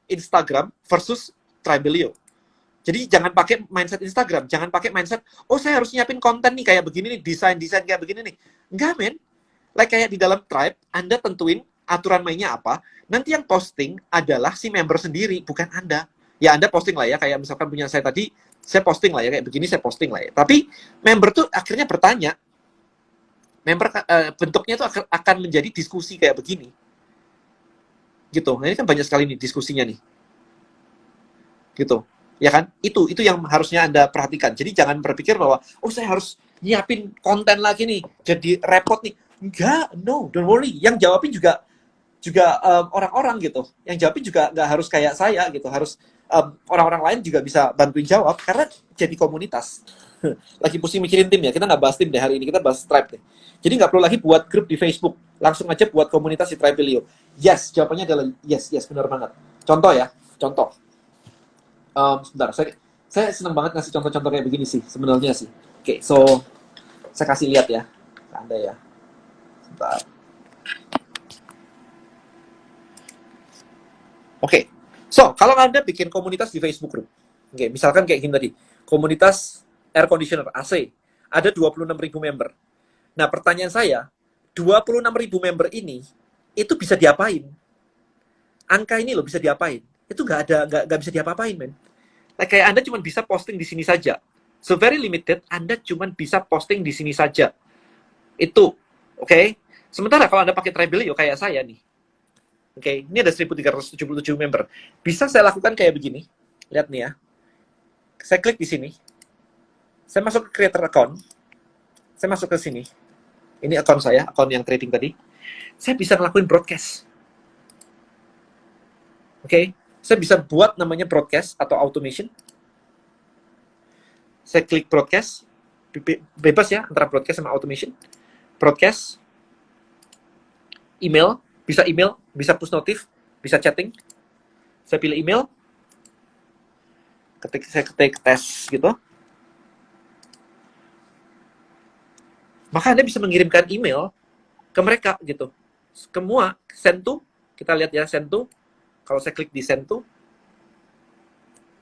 Instagram versus Tribelio. Jadi jangan pakai mindset Instagram, jangan pakai mindset, oh saya harus nyiapin konten nih kayak begini nih, desain kayak begini nih. Enggak, men. Like kayak di dalam Tribe, Anda tentuin aturan mainnya apa, nanti yang posting adalah si member sendiri, bukan Anda. Ya Anda posting lah ya, kayak misalkan punya saya tadi, saya posting lah ya, kayak begini saya posting lah ya. Tapi member tuh akhirnya bertanya, bentuknya tuh akan menjadi diskusi kayak begini. Gitu. Nah, ini kan banyak sekali nih diskusinya nih. Gitu. Ya kan? Itu yang harusnya Anda perhatikan. Jadi jangan berpikir bahwa oh saya harus nyiapin konten lagi nih, jadi repot nih. Enggak, no, don't worry. Yang jawabin juga orang-orang gitu. Yang jawabin juga nggak harus kayak saya gitu. Harus orang-orang lain juga bisa bantuin jawab karena jadi komunitas. Lagi pusing mikirin tim ya. Kita nggak bahas tim deh hari ini. Kita bahas Tribe deh. Jadi nggak perlu lagi buat grup di Facebook. Langsung aja buat komunitas di Tribelio. Yes, jawabannya adalah yes, benar banget. Contoh ya, contoh. Sebentar, saya senang banget ngasih contoh-contoh kayak begini sih, sebenarnya sih. Oke, so saya kasih lihat ya ke Anda ya. Sebentar. Oke, so kalau Anda bikin komunitas di Facebook group, oke, misalkan kayak gini tadi, komunitas air conditioner AC, ada 26.000 member. Nah, pertanyaan saya, 26.000 member ini itu bisa diapain? Angka ini loh bisa diapain? Itu nggak bisa diapa-apain, men. Nah, kayak Anda cuma bisa posting di sini saja. So very limited, Anda cuma bisa posting di sini saja. Itu, oke? Okay? Sementara kalau Anda pakai Tribelio kayak saya nih, oke, okay, ini ada 1.377 member. Bisa saya lakukan kayak begini. Lihat nih ya. Saya klik di sini. Saya masuk ke creator account. Saya masuk ke sini. Ini account saya, account yang trading tadi. Saya bisa ngelakuin broadcast. Oke? Okay? Saya bisa buat namanya broadcast atau automation. Saya klik broadcast. Bebas ya, antara broadcast sama automation. Broadcast. Email, bisa push notif, bisa chatting. Saya pilih email. Saya ketik tes gitu. Maka Anda bisa mengirimkan email ke mereka gitu. Semua send to, kita lihat ya send to. Kalau saya klik di send to,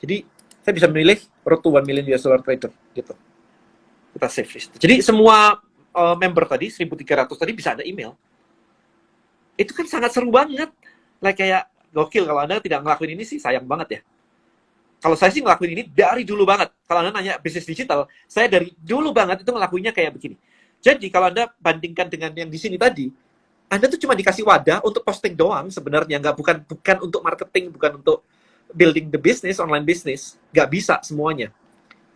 jadi saya bisa memilih road to 1 million US dollar trader gitu. Kita save list. Jadi semua member tadi 1.300 tadi bisa ada email. Itu kan sangat seru banget. Like kayak gokil, kalau Anda tidak ngelakuin ini sih sayang banget ya. Kalau saya sih ngelakuin ini dari dulu banget. Kalau Anda nanya bisnis digital, saya dari dulu banget itu ngelakuinnya kayak begini. Jadi kalau Anda bandingkan dengan yang di sini tadi, Anda tuh cuma dikasih wadah untuk posting doang sebenarnya, bukan untuk marketing, bukan untuk building the business, online business, nggak bisa semuanya.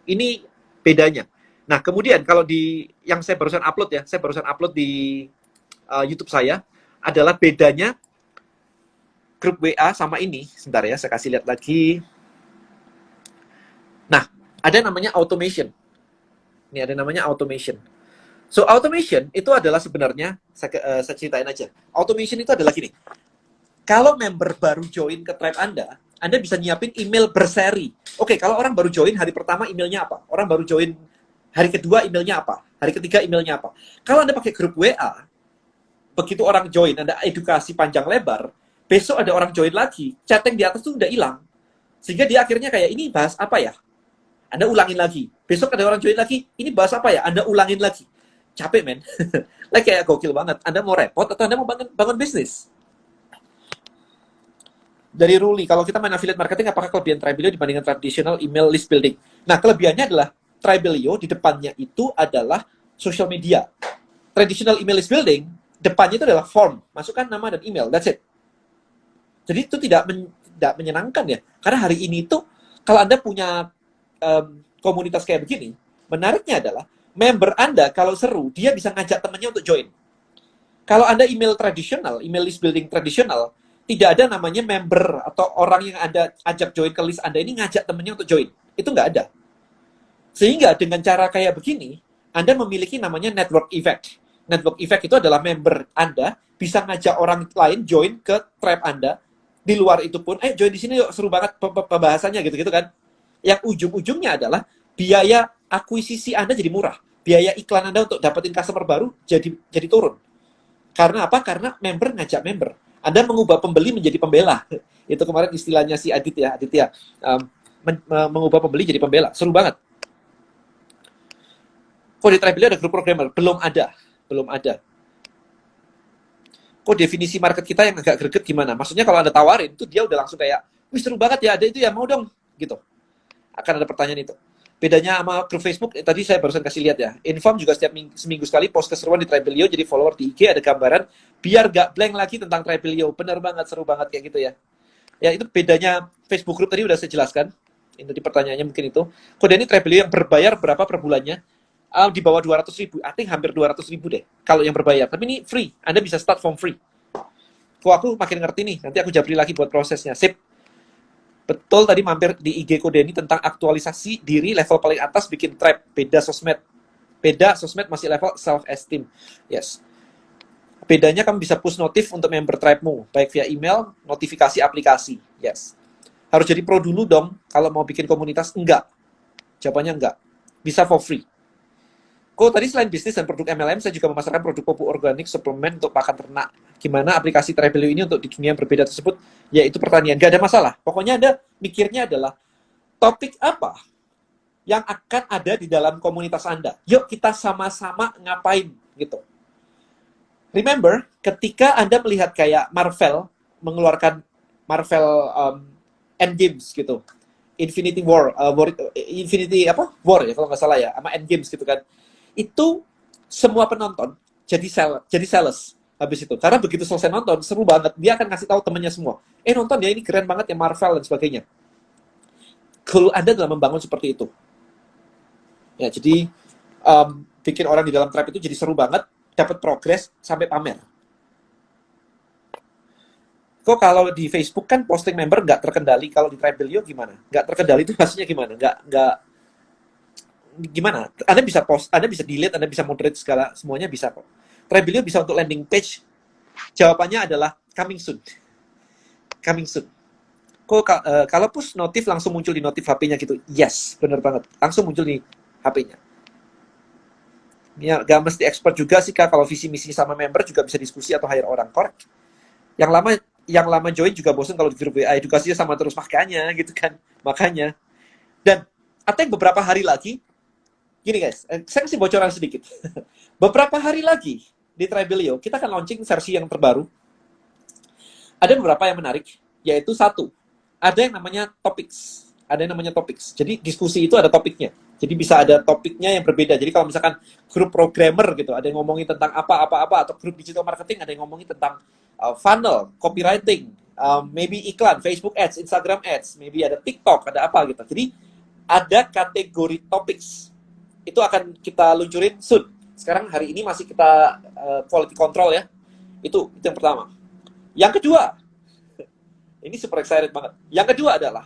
Ini bedanya. Nah, kemudian kalau di yang saya barusan upload di YouTube saya, adalah bedanya grup WA sama ini. Sebentar ya, saya kasih lihat lagi. Nah, ada namanya automation. Ini ada namanya automation. So, automation itu adalah sebenarnya, saya ceritain aja. Automation itu adalah gini. Kalau member baru join ke Tribe Anda bisa nyiapin email berseri. Oke, kalau orang baru join hari pertama emailnya apa? Orang baru join hari kedua emailnya apa? Hari ketiga emailnya apa? Kalau Anda pakai grup WA, begitu orang join, Anda edukasi panjang lebar, besok ada orang join lagi, chatting di atas tuh udah hilang. Sehingga dia akhirnya kayak, ini bahas apa ya? Anda ulangin lagi. Besok ada orang join lagi, ini bahas apa ya? Anda ulangin lagi. Capek, men. Like kayak gokil banget. Anda mau repot atau Anda mau bangun bisnis? Dari Ruli, kalau kita main affiliate marketing, apakah kelebihan Tribelio dibandingkan traditional email list building? Nah, kelebihannya adalah Tribelio di depannya itu adalah social media. Traditional email list building, depannya itu adalah form. Masukkan nama dan email, that's it. Jadi itu tidak menyenangkan ya. Karena hari ini tuh, kalau Anda punya komunitas kayak begini, menariknya adalah member Anda kalau seru, dia bisa ngajak temannya untuk join. Kalau Anda email tradisional, email list building tradisional, tidak ada namanya member atau orang yang Anda ajak join ke list Anda ini ngajak temennya untuk join. Itu nggak ada. Sehingga dengan cara kayak begini, Anda memiliki namanya network effect. Network effect itu adalah member Anda bisa ngajak orang lain join ke tribe Anda. Di luar itu pun, join di sini yuk, seru banget pembahasannya gitu-gitu kan. Yang ujung-ujungnya adalah biaya akuisisi Anda jadi murah. Biaya iklan Anda untuk dapetin customer baru jadi turun. Karena apa? Karena member ngajak member. Anda mengubah pembeli menjadi pembela. Itu kemarin istilahnya si Aditya. Mengubah pembeli jadi pembela. Seru banget. Kok di Tribelio ada grup programmer? Belum ada. Kok definisi market kita yang agak greget gimana? Maksudnya kalau Anda tawarin, itu dia udah langsung kayak, wih seru banget ya, ada itu ya, mau dong. Gitu. Akan ada pertanyaan itu. Bedanya sama grup Facebook, tadi saya barusan kasih lihat ya. Inform juga setiap seminggu sekali post keseruan di Tribelio, jadi follower di IG ada gambaran, biar gak blank lagi tentang Tribelio. Bener banget, seru banget kayak gitu ya. Ya itu bedanya Facebook group tadi udah saya jelaskan. Ini tadi pertanyaannya mungkin itu. Kode ini Tribelio yang berbayar berapa per bulannya? Di bawah 200.000, I think hampir 200.000 deh kalau yang berbayar. Tapi ini free, Anda bisa start from free. Kok aku makin ngerti nih, nanti aku jabri lagi buat prosesnya. Sip. Betul, tadi mampir di IG Kode ini tentang aktualisasi diri level paling atas bikin tribe. Beda sosmed masih level self-esteem. Yes. Bedanya kamu bisa push notif untuk member tribe-mu, baik via email, notifikasi aplikasi. Yes. Harus jadi pro dulu dong, kalau mau bikin komunitas. Enggak. Jawabannya enggak. Bisa for free. Kok tadi selain bisnis dan produk MLM, saya juga memasarkan produk pupuk organik, suplemen untuk pakan ternak. Gimana aplikasi Tribelio ini untuk di dunia yang berbeda tersebut? Yaitu pertanian. Gak ada masalah. Pokoknya Anda mikirnya adalah topik apa yang akan ada di dalam komunitas Anda. Yuk kita sama-sama ngapain gitu. Remember, ketika Anda melihat kayak Marvel mengeluarkan Marvel Endgames gitu, Infinity War ya kalau nggak salah ya, sama Endgames gitu kan. Itu semua penonton jadi sales habis itu. Karena begitu selesai nonton, seru banget. Dia akan ngasih tahu temennya semua. Nonton ya, ini keren banget ya Marvel dan sebagainya. Kalau Anda dalam membangun seperti itu. Ya, jadi bikin orang di dalam tribe itu jadi seru banget, dapat progres sampai pamer. Kok kalau di Facebook kan posting member nggak terkendali, kalau di Tribelio gimana? Nggak terkendali itu maksudnya gimana? Nggak gimana? Anda bisa post, Anda bisa delete, Anda bisa moderate segala, semuanya bisa kok. Tribelio bisa untuk landing page. Jawabannya adalah coming soon. Kok kalau push notif langsung muncul di notif HP-nya gitu? Yes, bener banget. Langsung muncul di HP-nya. Ya, gak mesti expert juga sih Kak, kalau visi misi sama member juga bisa diskusi atau hire orang. Correct. Yang lama join juga bosan kalau di grup WA, edukasinya sama terus, makanya gitu kan. Makanya. Dan atau beberapa hari lagi, gini guys, saya kasih bocoran sedikit. Beberapa hari lagi di Tribelio, kita akan launching versi yang terbaru. Ada beberapa yang menarik, yaitu satu, ada yang namanya topics. Jadi diskusi itu ada topiknya. Jadi bisa ada topiknya yang berbeda. Jadi kalau misalkan grup programmer gitu, ada yang ngomongin tentang apa-apa, atau grup digital marketing ada yang ngomongin tentang funnel, copywriting, maybe iklan, Facebook Ads, Instagram Ads, maybe ada TikTok, ada apa gitu. Jadi ada kategori topics. Itu akan kita luncurin soon. Sekarang hari ini masih kita quality control ya. Itu yang pertama. Yang kedua, ini super excited banget. Yang kedua adalah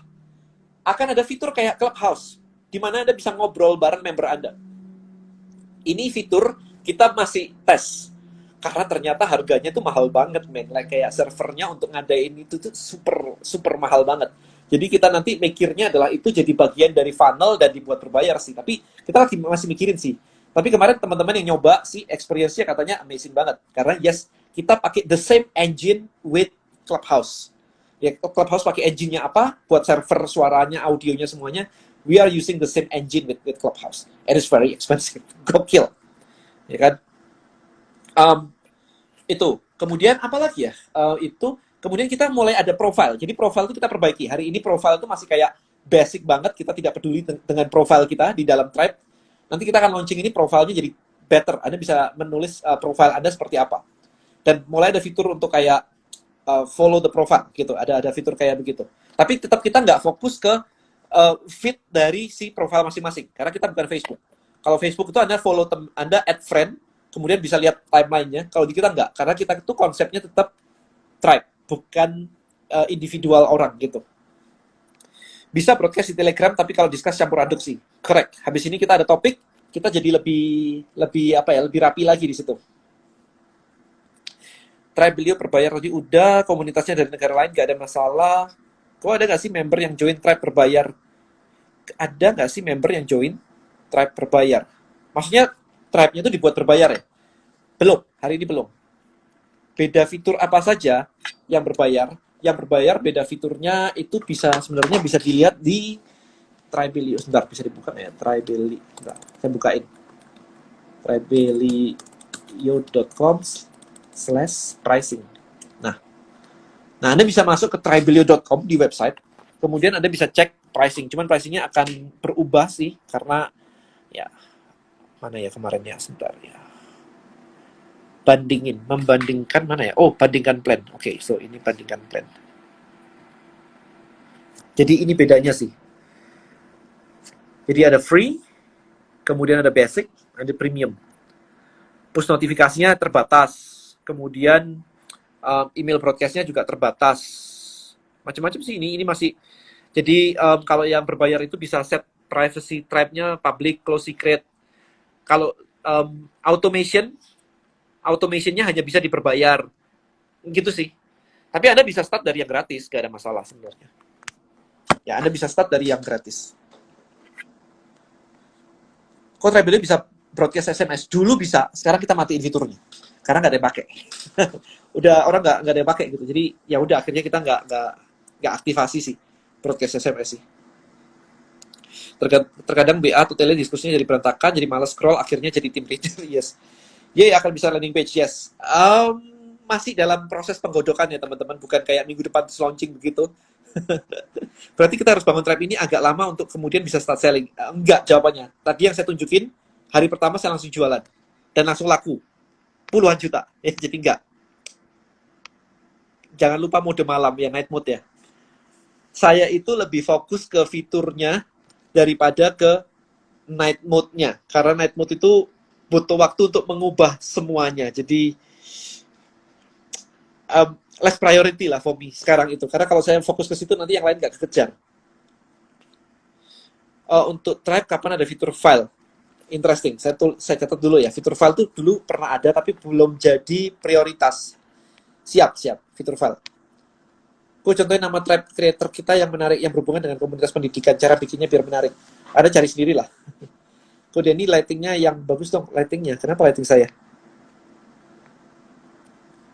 akan ada fitur kayak Clubhouse, di mana Anda bisa ngobrol bareng member Anda. Ini fitur kita masih tes. Karena ternyata harganya tuh mahal banget, men. Kayak servernya untuk ngadain itu tuh super mahal banget. Jadi kita nanti mikirnya adalah itu jadi bagian dari funnel dan dibuat berbayar sih. Tapi kita masih mikirin sih. Tapi kemarin teman-teman yang nyoba sih, experience-nya katanya amazing banget. Karena yes, kita pakai the same engine with Clubhouse. Ya, Clubhouse pakai engine-nya apa? Buat server suaranya, audionya, semuanya. We are using the same engine with Clubhouse. And it's very expensive. Gokil. Ya kan? Itu. Kemudian apa lagi ya? Kemudian kita mulai ada profile. Jadi profile itu kita perbaiki. Hari ini profile itu masih kayak basic banget. Kita tidak peduli dengan profile kita di dalam tribe. Nanti kita akan launching ini profilnya jadi better. Anda bisa menulis profile Anda seperti apa. Dan mulai ada fitur untuk kayak follow the profile gitu. Ada fitur kayak begitu. Tapi tetap kita nggak fokus ke feed dari si profile masing-masing. Karena kita bukan Facebook. Kalau Facebook itu Anda follow Anda add friend, kemudian bisa lihat timeline-nya. Kalau di kita nggak. Karena kita itu konsepnya tetap tribe. bukan individual orang gitu. Bisa broadcast di Telegram, tapi kalau Discuss campur aduk sih. Correct. Habis ini kita ada topik, kita jadi lebih apa ya, lebih rapi lagi di situ. Tribe beliau berbayar tadi udah, komunitasnya dari negara lain gak ada masalah. Kok ada nggak sih member yang join Tribe berbayar? Ada nggak sih member yang join Tribe berbayar? Maksudnya Tribe-nya itu dibuat berbayar ya? Belum, hari ini belum. Beda fitur apa saja yang berbayar? Yang berbayar beda fiturnya itu bisa sebenarnya bisa dilihat di Tribelio. Sebentar, bisa dibuka ya? Tribelio. Sebentar, saya bukain. Tribelio.com/pricing. Nah, Anda bisa masuk ke tribelio.com di website. Kemudian Anda bisa cek pricing. Cuman pricingnya akan berubah sih karena ya mana ya kemarin ya, sebentar ya. Membandingkan mana ya? Oh, bandingkan plan. Oke, so ini bandingkan plan. Jadi ini bedanya sih. Jadi ada free, kemudian ada basic, ada premium. Push notifikasinya terbatas. Kemudian email broadcastnya juga terbatas. Macam-macam sih ini masih. Jadi kalau yang berbayar itu bisa set privacy tribe-nya public, close secret. Kalau automationnya hanya bisa diperbayar. Gitu sih. Tapi Anda bisa start dari yang gratis, gak ada masalah sebenarnya. Ya, Anda bisa start dari yang gratis. Kok Tribelio bisa broadcast SMS? Dulu bisa, sekarang kita matiin fiturnya. Karena nggak ada yang pakai. Udah orang nggak ada yang pakai gitu. Jadi ya udah akhirnya kita nggak aktivasi sih broadcast SMS sih. Terkadang BA atau tele diskusinya jadi berantakan, jadi malas scroll, akhirnya jadi tim leader. Yes. Akan bisa landing page, yes. Masih dalam proses penggodokan ya teman-teman, bukan kayak minggu depan launching begitu. Berarti kita harus bangun tribe ini agak lama untuk kemudian bisa start selling. Enggak jawabannya. Tadi yang saya tunjukin, hari pertama saya langsung jualan. Dan langsung laku. Puluhan juta. Jadi enggak. Jangan lupa mode malam, ya night mode ya. Saya itu lebih fokus ke fiturnya daripada ke night mode-nya. Karena night mode itu butuh waktu untuk mengubah semuanya. Jadi less priority lah for me sekarang itu. Karena kalau saya fokus ke situ nanti yang lain nggak kekejar. Untuk Tribe kapan ada fitur file? Interesting. Saya catat dulu ya. Fitur file tuh dulu pernah ada tapi belum jadi prioritas. Siap fitur file. Aku contohin nama Tribe creator kita yang menarik, yang berhubungan dengan komunitas pendidikan. Cara bikinnya biar menarik. Ada cari sendiri lah. Kok Denny lightingnya yang bagus dong, lightingnya. Kenapa lighting saya?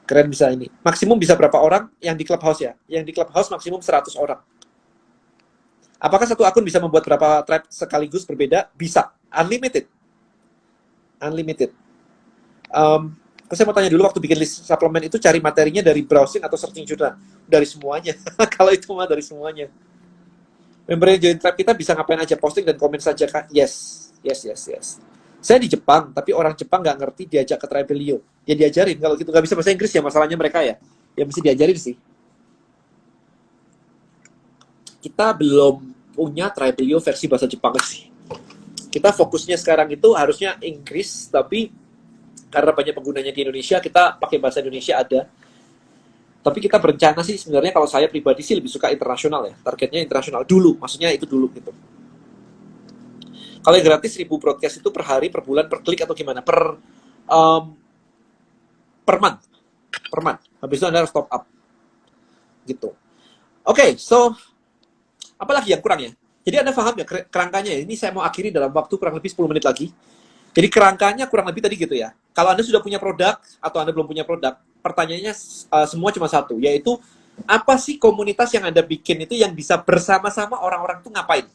Keren bisa ini. Maksimum bisa berapa orang? Yang di Clubhouse ya. Yang di Clubhouse maksimum 100 orang. Apakah satu akun bisa membuat berapa tribe sekaligus berbeda? Bisa. Unlimited. Saya mau tanya dulu, waktu bikin list suplemen itu cari materinya dari browsing atau searching juga? Dari semuanya. Kalau itu mah dari semuanya. Member yang join tribe kita bisa ngapain aja, posting dan komen saja kan? Yes. Saya di Jepang, tapi orang Jepang nggak ngerti, diajak ke Tribelio. Ya diajarin, kalau gitu nggak bisa bahasa Inggris ya masalahnya mereka ya. Ya mesti diajarin sih. Kita belum punya Tribelio versi bahasa Jepang sih. Kita fokusnya sekarang itu harusnya Inggris, tapi karena banyak penggunanya di Indonesia, kita pakai bahasa Indonesia ada. Tapi kita berencana sih sebenarnya, kalau saya pribadi sih lebih suka internasional ya. Targetnya internasional dulu, maksudnya itu dulu gitu. Kalau yang gratis 1000 broadcast itu per hari, per bulan, per klik atau gimana? Per month. Habis itu Anda harus top up. Gitu. Oke, so apa lagi yang kurang ya? Jadi Anda paham ya kerangkanya ya? Ini saya mau akhiri dalam waktu kurang lebih 10 menit lagi. Jadi kerangkanya kurang lebih tadi gitu ya. Kalau Anda sudah punya produk atau Anda belum punya produk, pertanyaannya semua cuma satu, yaitu apa sih komunitas yang Anda bikin itu yang bisa bersama-sama orang-orang itu ngapain?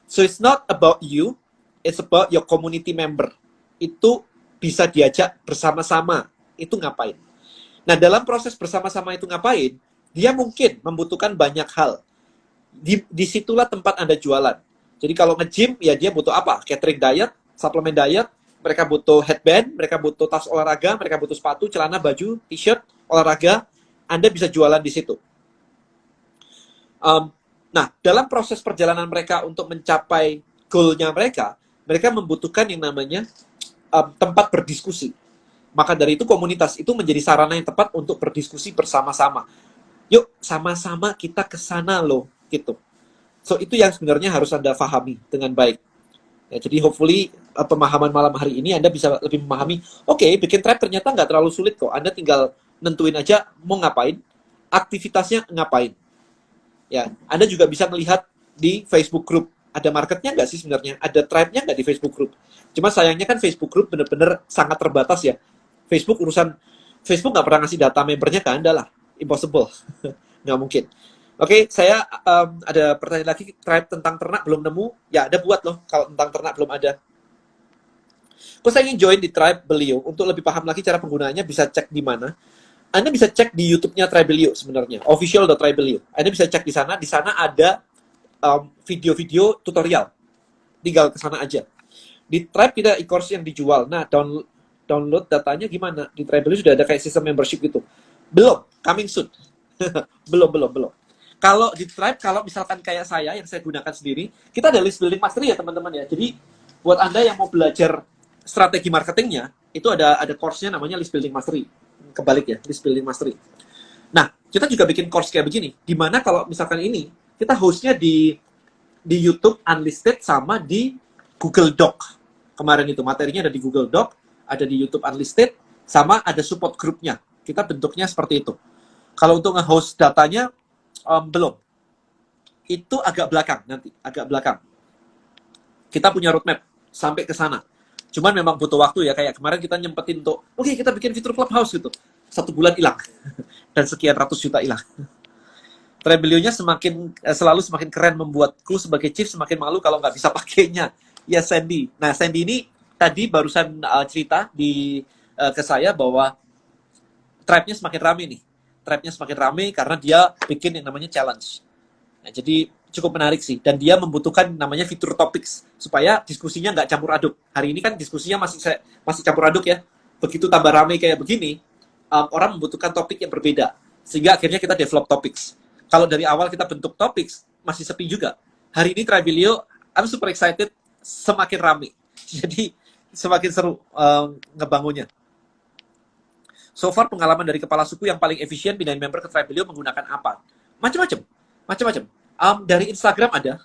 So it's not about you, it's about your community member. Itu bisa diajak bersama-sama, itu ngapain? Nah, dalam proses bersama-sama itu ngapain, dia mungkin membutuhkan banyak hal. Disitulah tempat Anda jualan. Jadi kalau nge-gym, ya dia butuh apa? Catering diet, suplemen diet, mereka butuh headband, mereka butuh tas olahraga, mereka butuh sepatu, celana, baju, t-shirt, olahraga. Anda bisa jualan di situ. Nah, dalam proses perjalanan mereka untuk mencapai goal-nya mereka membutuhkan yang namanya tempat berdiskusi. Maka dari itu komunitas itu menjadi sarana yang tepat untuk berdiskusi bersama-sama. Yuk sama-sama kita ke sana loh, gitu. So itu yang sebenarnya harus Anda pahami dengan baik. Ya, jadi hopefully pemahaman malam hari ini Anda bisa lebih memahami, oke, bikin tribe ternyata nggak terlalu sulit kok. Anda tinggal nentuin aja mau ngapain, aktivitasnya ngapain. Ya, Anda juga bisa melihat di Facebook group. Ada marketnya nggak sih sebenarnya? Ada tribe-nya nggak di Facebook group? Cuma sayangnya kan Facebook group benar-benar sangat terbatas ya. Facebook nggak pernah ngasih data membernya ke Anda lah. Impossible. Nggak mungkin. Oke, saya ada pertanyaan lagi, tribe tentang ternak belum nemu. Ya, ada buat loh kalau tentang ternak belum ada. Kalau saya ingin join di tribe beliau, untuk lebih paham lagi cara penggunaannya bisa cek di mana. Anda bisa cek di YouTube-nya Tribelio sebenarnya, official.tribelio. Anda bisa cek di sana ada video-video tutorial. Tinggal ke sana aja. Di Tribe kita e-course yang dijual. Nah, download datanya gimana? Di Tribelio sudah ada kayak sistem membership gitu. Belum, coming soon. belum. Kalau di Tribe, kalau misalkan kayak saya yang saya gunakan sendiri, kita ada list building mastery ya teman-teman ya. Jadi buat Anda yang mau belajar strategi marketingnya, itu ada course-nya namanya list building mastery. Kebalik ya, list building mastery. Nah, kita juga bikin course kayak begini. Dimana kalau misalkan ini, kita hostnya di YouTube Unlisted sama di Google Doc. Kemarin itu materinya ada di Google Doc, ada di YouTube Unlisted, sama ada support grupnya. Kita bentuknya seperti itu. Kalau untuk nge-host datanya, belum. Itu agak belakang nanti, agak belakang. Kita punya roadmap sampai ke sana. Cuman memang butuh waktu ya, kayak kemarin kita nyempetin untuk, oke, kita bikin fitur Clubhouse gitu. 1 bulan hilang. Dan sekian ratus juta hilang. Tribelio-nya selalu semakin keren membuatku sebagai chief semakin malu kalau nggak bisa pakainya. Ya Sandy. Nah Sandy ini tadi barusan cerita ke saya bahwa tribe-nya semakin rame nih. Tribe-nya semakin rame karena dia bikin yang namanya challenge. Nah, jadi cukup menarik sih. Dan dia membutuhkan namanya fitur topics supaya diskusinya nggak campur aduk. Hari ini kan diskusinya masih campur aduk ya. Begitu tambah rame kayak begini, orang membutuhkan topik yang berbeda. Sehingga akhirnya kita develop topics. Kalau dari awal kita bentuk topics, masih sepi juga. Hari ini Tribelio, I'm super excited, semakin rame. Jadi semakin seru ngebangunnya. So far pengalaman dari kepala suku yang paling efisien pindahin member ke Tribelio menggunakan apa? Macam-macam. Dari Instagram ada,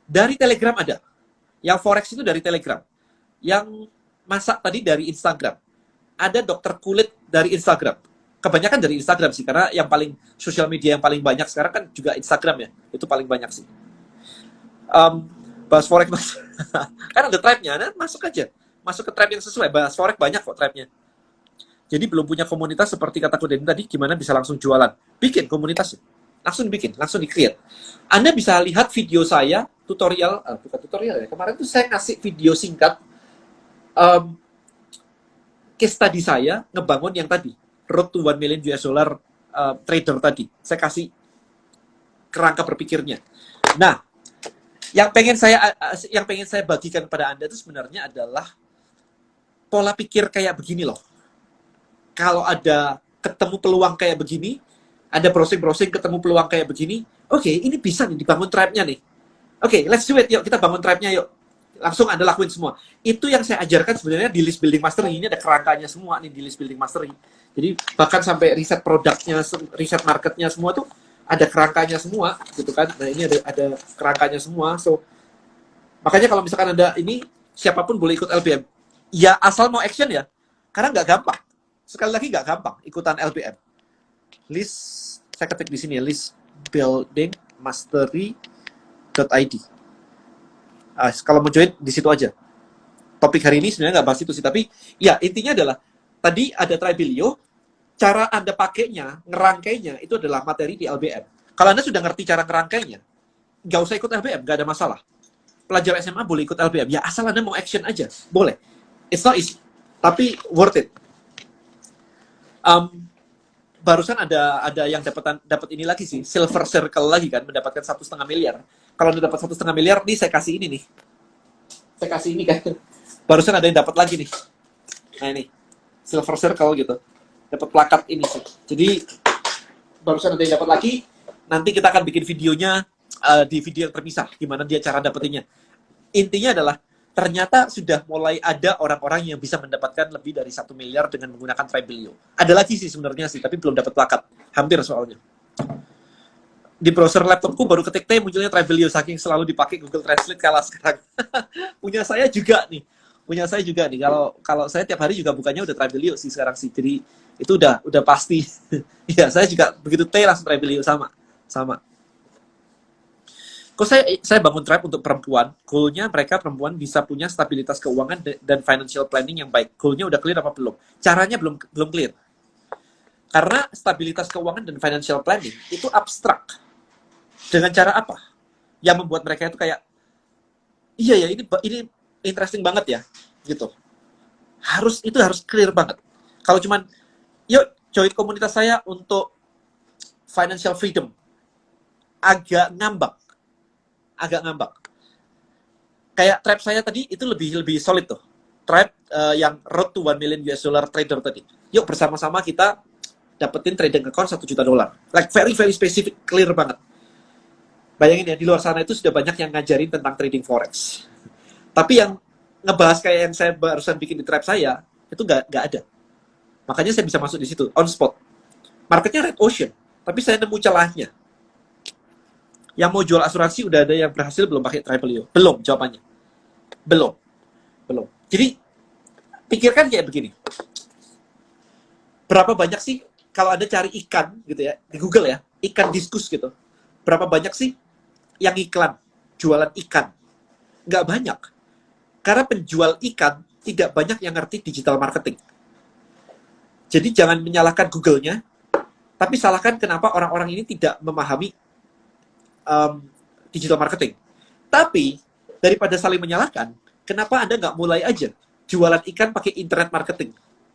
dari Telegram ada. Yang forex itu dari Telegram. Yang masak tadi dari Instagram. Ada dokter kulit dari Instagram. Kebanyakan dari Instagram sih, karena yang paling sosial media yang paling banyak sekarang kan juga Instagram ya. Itu paling banyak sih. Bahas forex mas. Kan ada tribe-nya, nah, masuk aja. Masuk ke tribe yang sesuai. Bahas forex banyak kok tribe-nya. Jadi belum punya komunitas seperti kataku tadi, gimana bisa langsung jualan? Bikin komunitas, langsung bikin, langsung di-create. Anda bisa lihat video saya, tutorial, bukan tutorial ya, kemarin tuh saya kasih video singkat, case study saya ngebangun yang tadi, road to 1 million US dollar trader tadi. Saya kasih kerangka berpikirnya. Nah, yang pengen saya bagikan pada Anda itu sebenarnya adalah pola pikir kayak begini loh. Kalau ada ketemu peluang kayak begini, ada browsing ketemu peluang kayak begini, oke, ini bisa nih dibangun tribe-nya nih. Oke, let's do it, yuk kita bangun tribe-nya yuk. Langsung Anda lakuin semua. Itu yang saya ajarkan sebenarnya di list building mastery. Ini ada kerangkanya semua nih di list building mastery. Jadi bahkan sampai riset produknya, riset marketnya semua tuh ada kerangkanya semua, gitu kan. Nah ini ada kerangkanya semua. So makanya kalau misalkan Anda ini siapapun boleh ikut LBM. Ya asal mau action ya, karena nggak gampang. Sekali lagi nggak gampang ikutan LBM. List, saya ketik di sini ya, list building mastery.id. Kalau mau join di situ aja. Topik hari ini sebenarnya nggak bahas itu sih, tapi ya intinya adalah tadi ada Tribelio, cara Anda pakainya, ngerangkainya itu adalah materi di LBM. Kalau Anda sudah ngerti cara ngerangkainya, nggak usah ikut LBM, nggak ada masalah. Pelajar SMA boleh ikut LBM, ya asal Anda mau action aja, boleh. It's not easy, tapi worth it. Barusan ada yang dapat ini lagi sih, silver circle lagi kan, mendapatkan 1,5 miliar. Kalau Anda dapat 1,5 miliar nih, saya kasih ini nih. Saya kasih ini kan. Barusan ada yang dapat lagi nih. Nah ini, silver circle gitu. Dapat plakat ini sih. Jadi barusan ada yang dapat lagi. Nanti kita akan bikin videonya di video yang terpisah, gimana dia cara dapetinnya. Intinya adalah ternyata sudah mulai ada orang-orang yang bisa mendapatkan lebih dari 1 miliar dengan menggunakan Tribelio. Ada lagi sih sebenarnya sih, tapi belum dapat plakat. Hampir soalnya. Di browser laptopku baru ketik T munculnya Travelio, saking selalu dipakai Google Translate kalah sekarang. Punya saya juga nih. Punya saya juga nih. Kalau saya tiap hari juga bukannya udah Travelio sih sekarang sih. Jadi itu udah pasti. Ya, saya juga begitu T langsung Travelio sama. Sama. Kok saya bangun Tribe untuk perempuan, goalnya mereka perempuan bisa punya stabilitas keuangan dan financial planning yang baik. Goalnya udah clear apa belum? Caranya belum clear. Karena stabilitas keuangan dan financial planning itu abstrak. Dengan cara apa? Yang membuat mereka itu kayak, iya ya, ini interesting banget ya, gitu. Itu harus clear banget. Kalau cuman, yuk join komunitas saya untuk financial freedom, agak ngambak. Kayak Tribe saya tadi itu lebih solid tuh. Tribe yang road to 1 million US dollar trader tadi. Yuk bersama-sama kita dapetin trading account $1 juta. Like very very specific, clear banget. Bayangin ya, di luar sana itu sudah banyak yang ngajarin tentang trading forex. Tapi yang ngebahas kayak yang saya barusan bikin di Tribe saya, itu nggak ada. Makanya saya bisa masuk di situ, on spot. Marketnya red ocean, tapi saya nemu celahnya. Yang mau jual asuransi udah ada yang berhasil belum pakai Travelio? Belum, jawabannya. Belum. Jadi, pikirkan kayak begini. Berapa banyak sih, kalau Anda cari ikan, gitu ya, di Google ya, ikan diskus gitu. Berapa banyak sih yang iklan, jualan ikan? Nggak banyak. Karena penjual ikan tidak banyak yang ngerti digital marketing. Jadi jangan menyalahkan Google-nya, tapi salahkan kenapa orang-orang ini tidak memahami digital marketing. Tapi, daripada saling menyalahkan, kenapa Anda nggak mulai aja jualan ikan pakai internet marketing?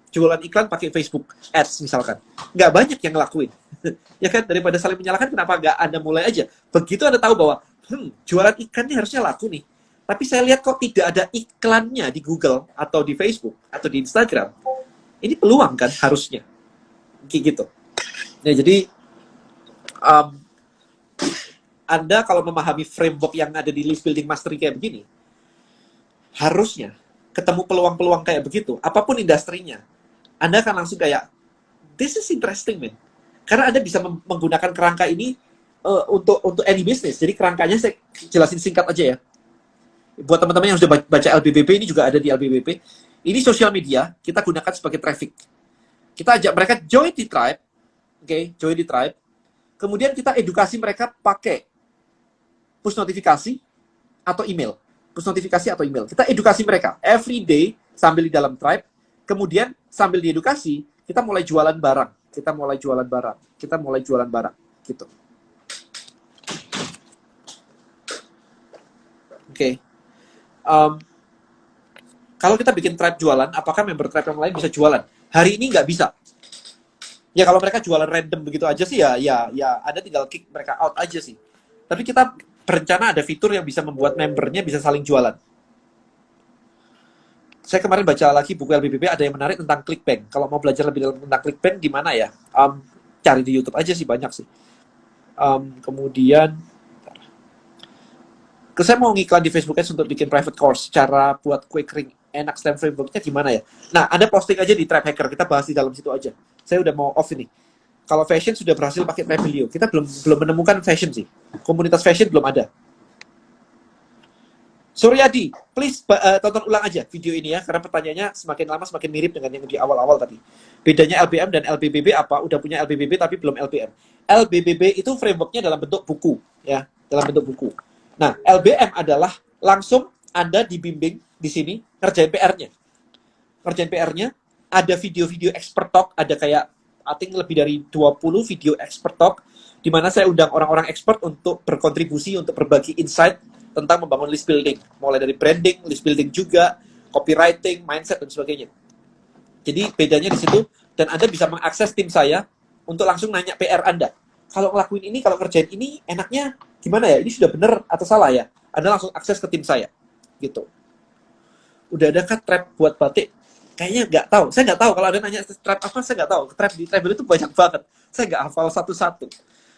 Jualan iklan pakai Facebook Ads misalkan. Nggak banyak yang ngelakuin. Ya kan, daripada saling menyalahkan, kenapa nggak Anda mulai aja? Begitu Anda tahu bahwa, jualan ikan ini harusnya laku nih. Tapi saya lihat kok tidak ada iklannya di Google, atau di Facebook, atau di Instagram. Ini peluang kan, harusnya. Kayak gitu. Nah, jadi, Anda kalau memahami framework yang ada di list building mastery kayak begini, harusnya ketemu peluang-peluang kayak begitu, apapun industrinya, Anda akan langsung kayak, this is interesting, man. Karena Anda bisa menggunakan kerangka ini untuk any business. Jadi kerangkanya saya jelasin singkat aja ya. Buat teman-teman yang sudah baca LBBB, ini juga ada di LBBB. Ini sosial media, kita gunakan sebagai traffic. Kita ajak mereka join di Tribe, join di Tribe. Kemudian kita edukasi mereka pakai push notifikasi atau email. Push notifikasi atau email. Kita edukasi mereka every day sambil di dalam Tribe. Kemudian sambil diedukasi, kita mulai jualan barang. Gitu. Oke. Kalau kita bikin Tribe jualan, apakah member Tribe yang lain bisa jualan? Hari ini nggak bisa. Ya kalau mereka jualan random begitu aja sih ya Anda tinggal kick mereka out aja sih. Tapi kita berencana ada fitur yang bisa membuat membernya bisa saling jualan. Saya kemarin baca lagi buku LBBB, ada yang menarik tentang ClickBank. Kalau mau belajar lebih dalam tentang ClickBank, di mana ya? Cari di YouTube aja sih, banyak sih. Kemudian, saya mau ngiklan di Facebook Ads untuk bikin private course. Cara buat quick ring enak stem framework-nya gimana ya? Nah, Anda posting aja di Tribe Hacker. Kita bahas di dalam situ aja. Saya udah mau off ini. Kalau fashion sudah berhasil pakai Travelio. Kita belum menemukan fashion sih. Komunitas fashion belum ada. Suryadi, please tonton ulang aja video ini ya, karena pertanyaannya semakin lama semakin mirip dengan yang di awal-awal tadi. Bedanya LBM dan LBBB apa? Udah punya LBBB tapi belum LBM. LBBB itu frameworknya dalam bentuk buku, ya, dalam bentuk buku. Nah, LBM adalah langsung Anda dibimbing di sini ngerjain PR-nya. Ngerjain PR-nya, ada video-video expert talk, ada kayak I think lebih dari 20 video expert talk, di mana saya undang orang-orang expert untuk berkontribusi, untuk berbagi insight tentang membangun list building. Mulai dari branding, list building juga, copywriting, mindset, dan sebagainya. Jadi bedanya di situ, dan Anda bisa mengakses tim saya untuk langsung nanya PR Anda. Kalau ngelakuin ini, kalau kerjain ini, enaknya gimana ya? Ini sudah benar atau salah ya? Anda langsung akses ke tim saya. Gitu. Udah ada kan Tribe buat batik? Kayaknya nggak tahu. Saya nggak tahu. Kalau ada nanya Tribe apa, saya nggak tahu. Tribe di Tribe itu banyak banget. Saya nggak hafal satu-satu.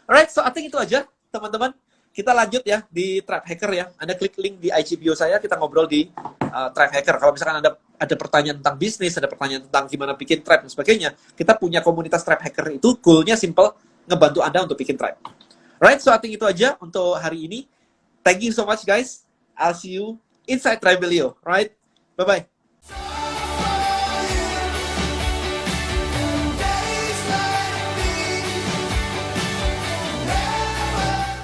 Alright, so I think itu aja, teman-teman. Kita lanjut ya di Tribe Hacker ya. Anda klik link di IG bio saya, kita ngobrol di Tribe Hacker. Kalau misalkan ada pertanyaan tentang bisnis, ada pertanyaan tentang gimana bikin Tribe dan sebagainya, kita punya komunitas Tribe Hacker itu goalnya simple, ngebantu Anda untuk bikin tribe. Right, so I think itu aja untuk hari ini. Thank you so much guys. I'll see you inside Tribelio. Right, bye bye.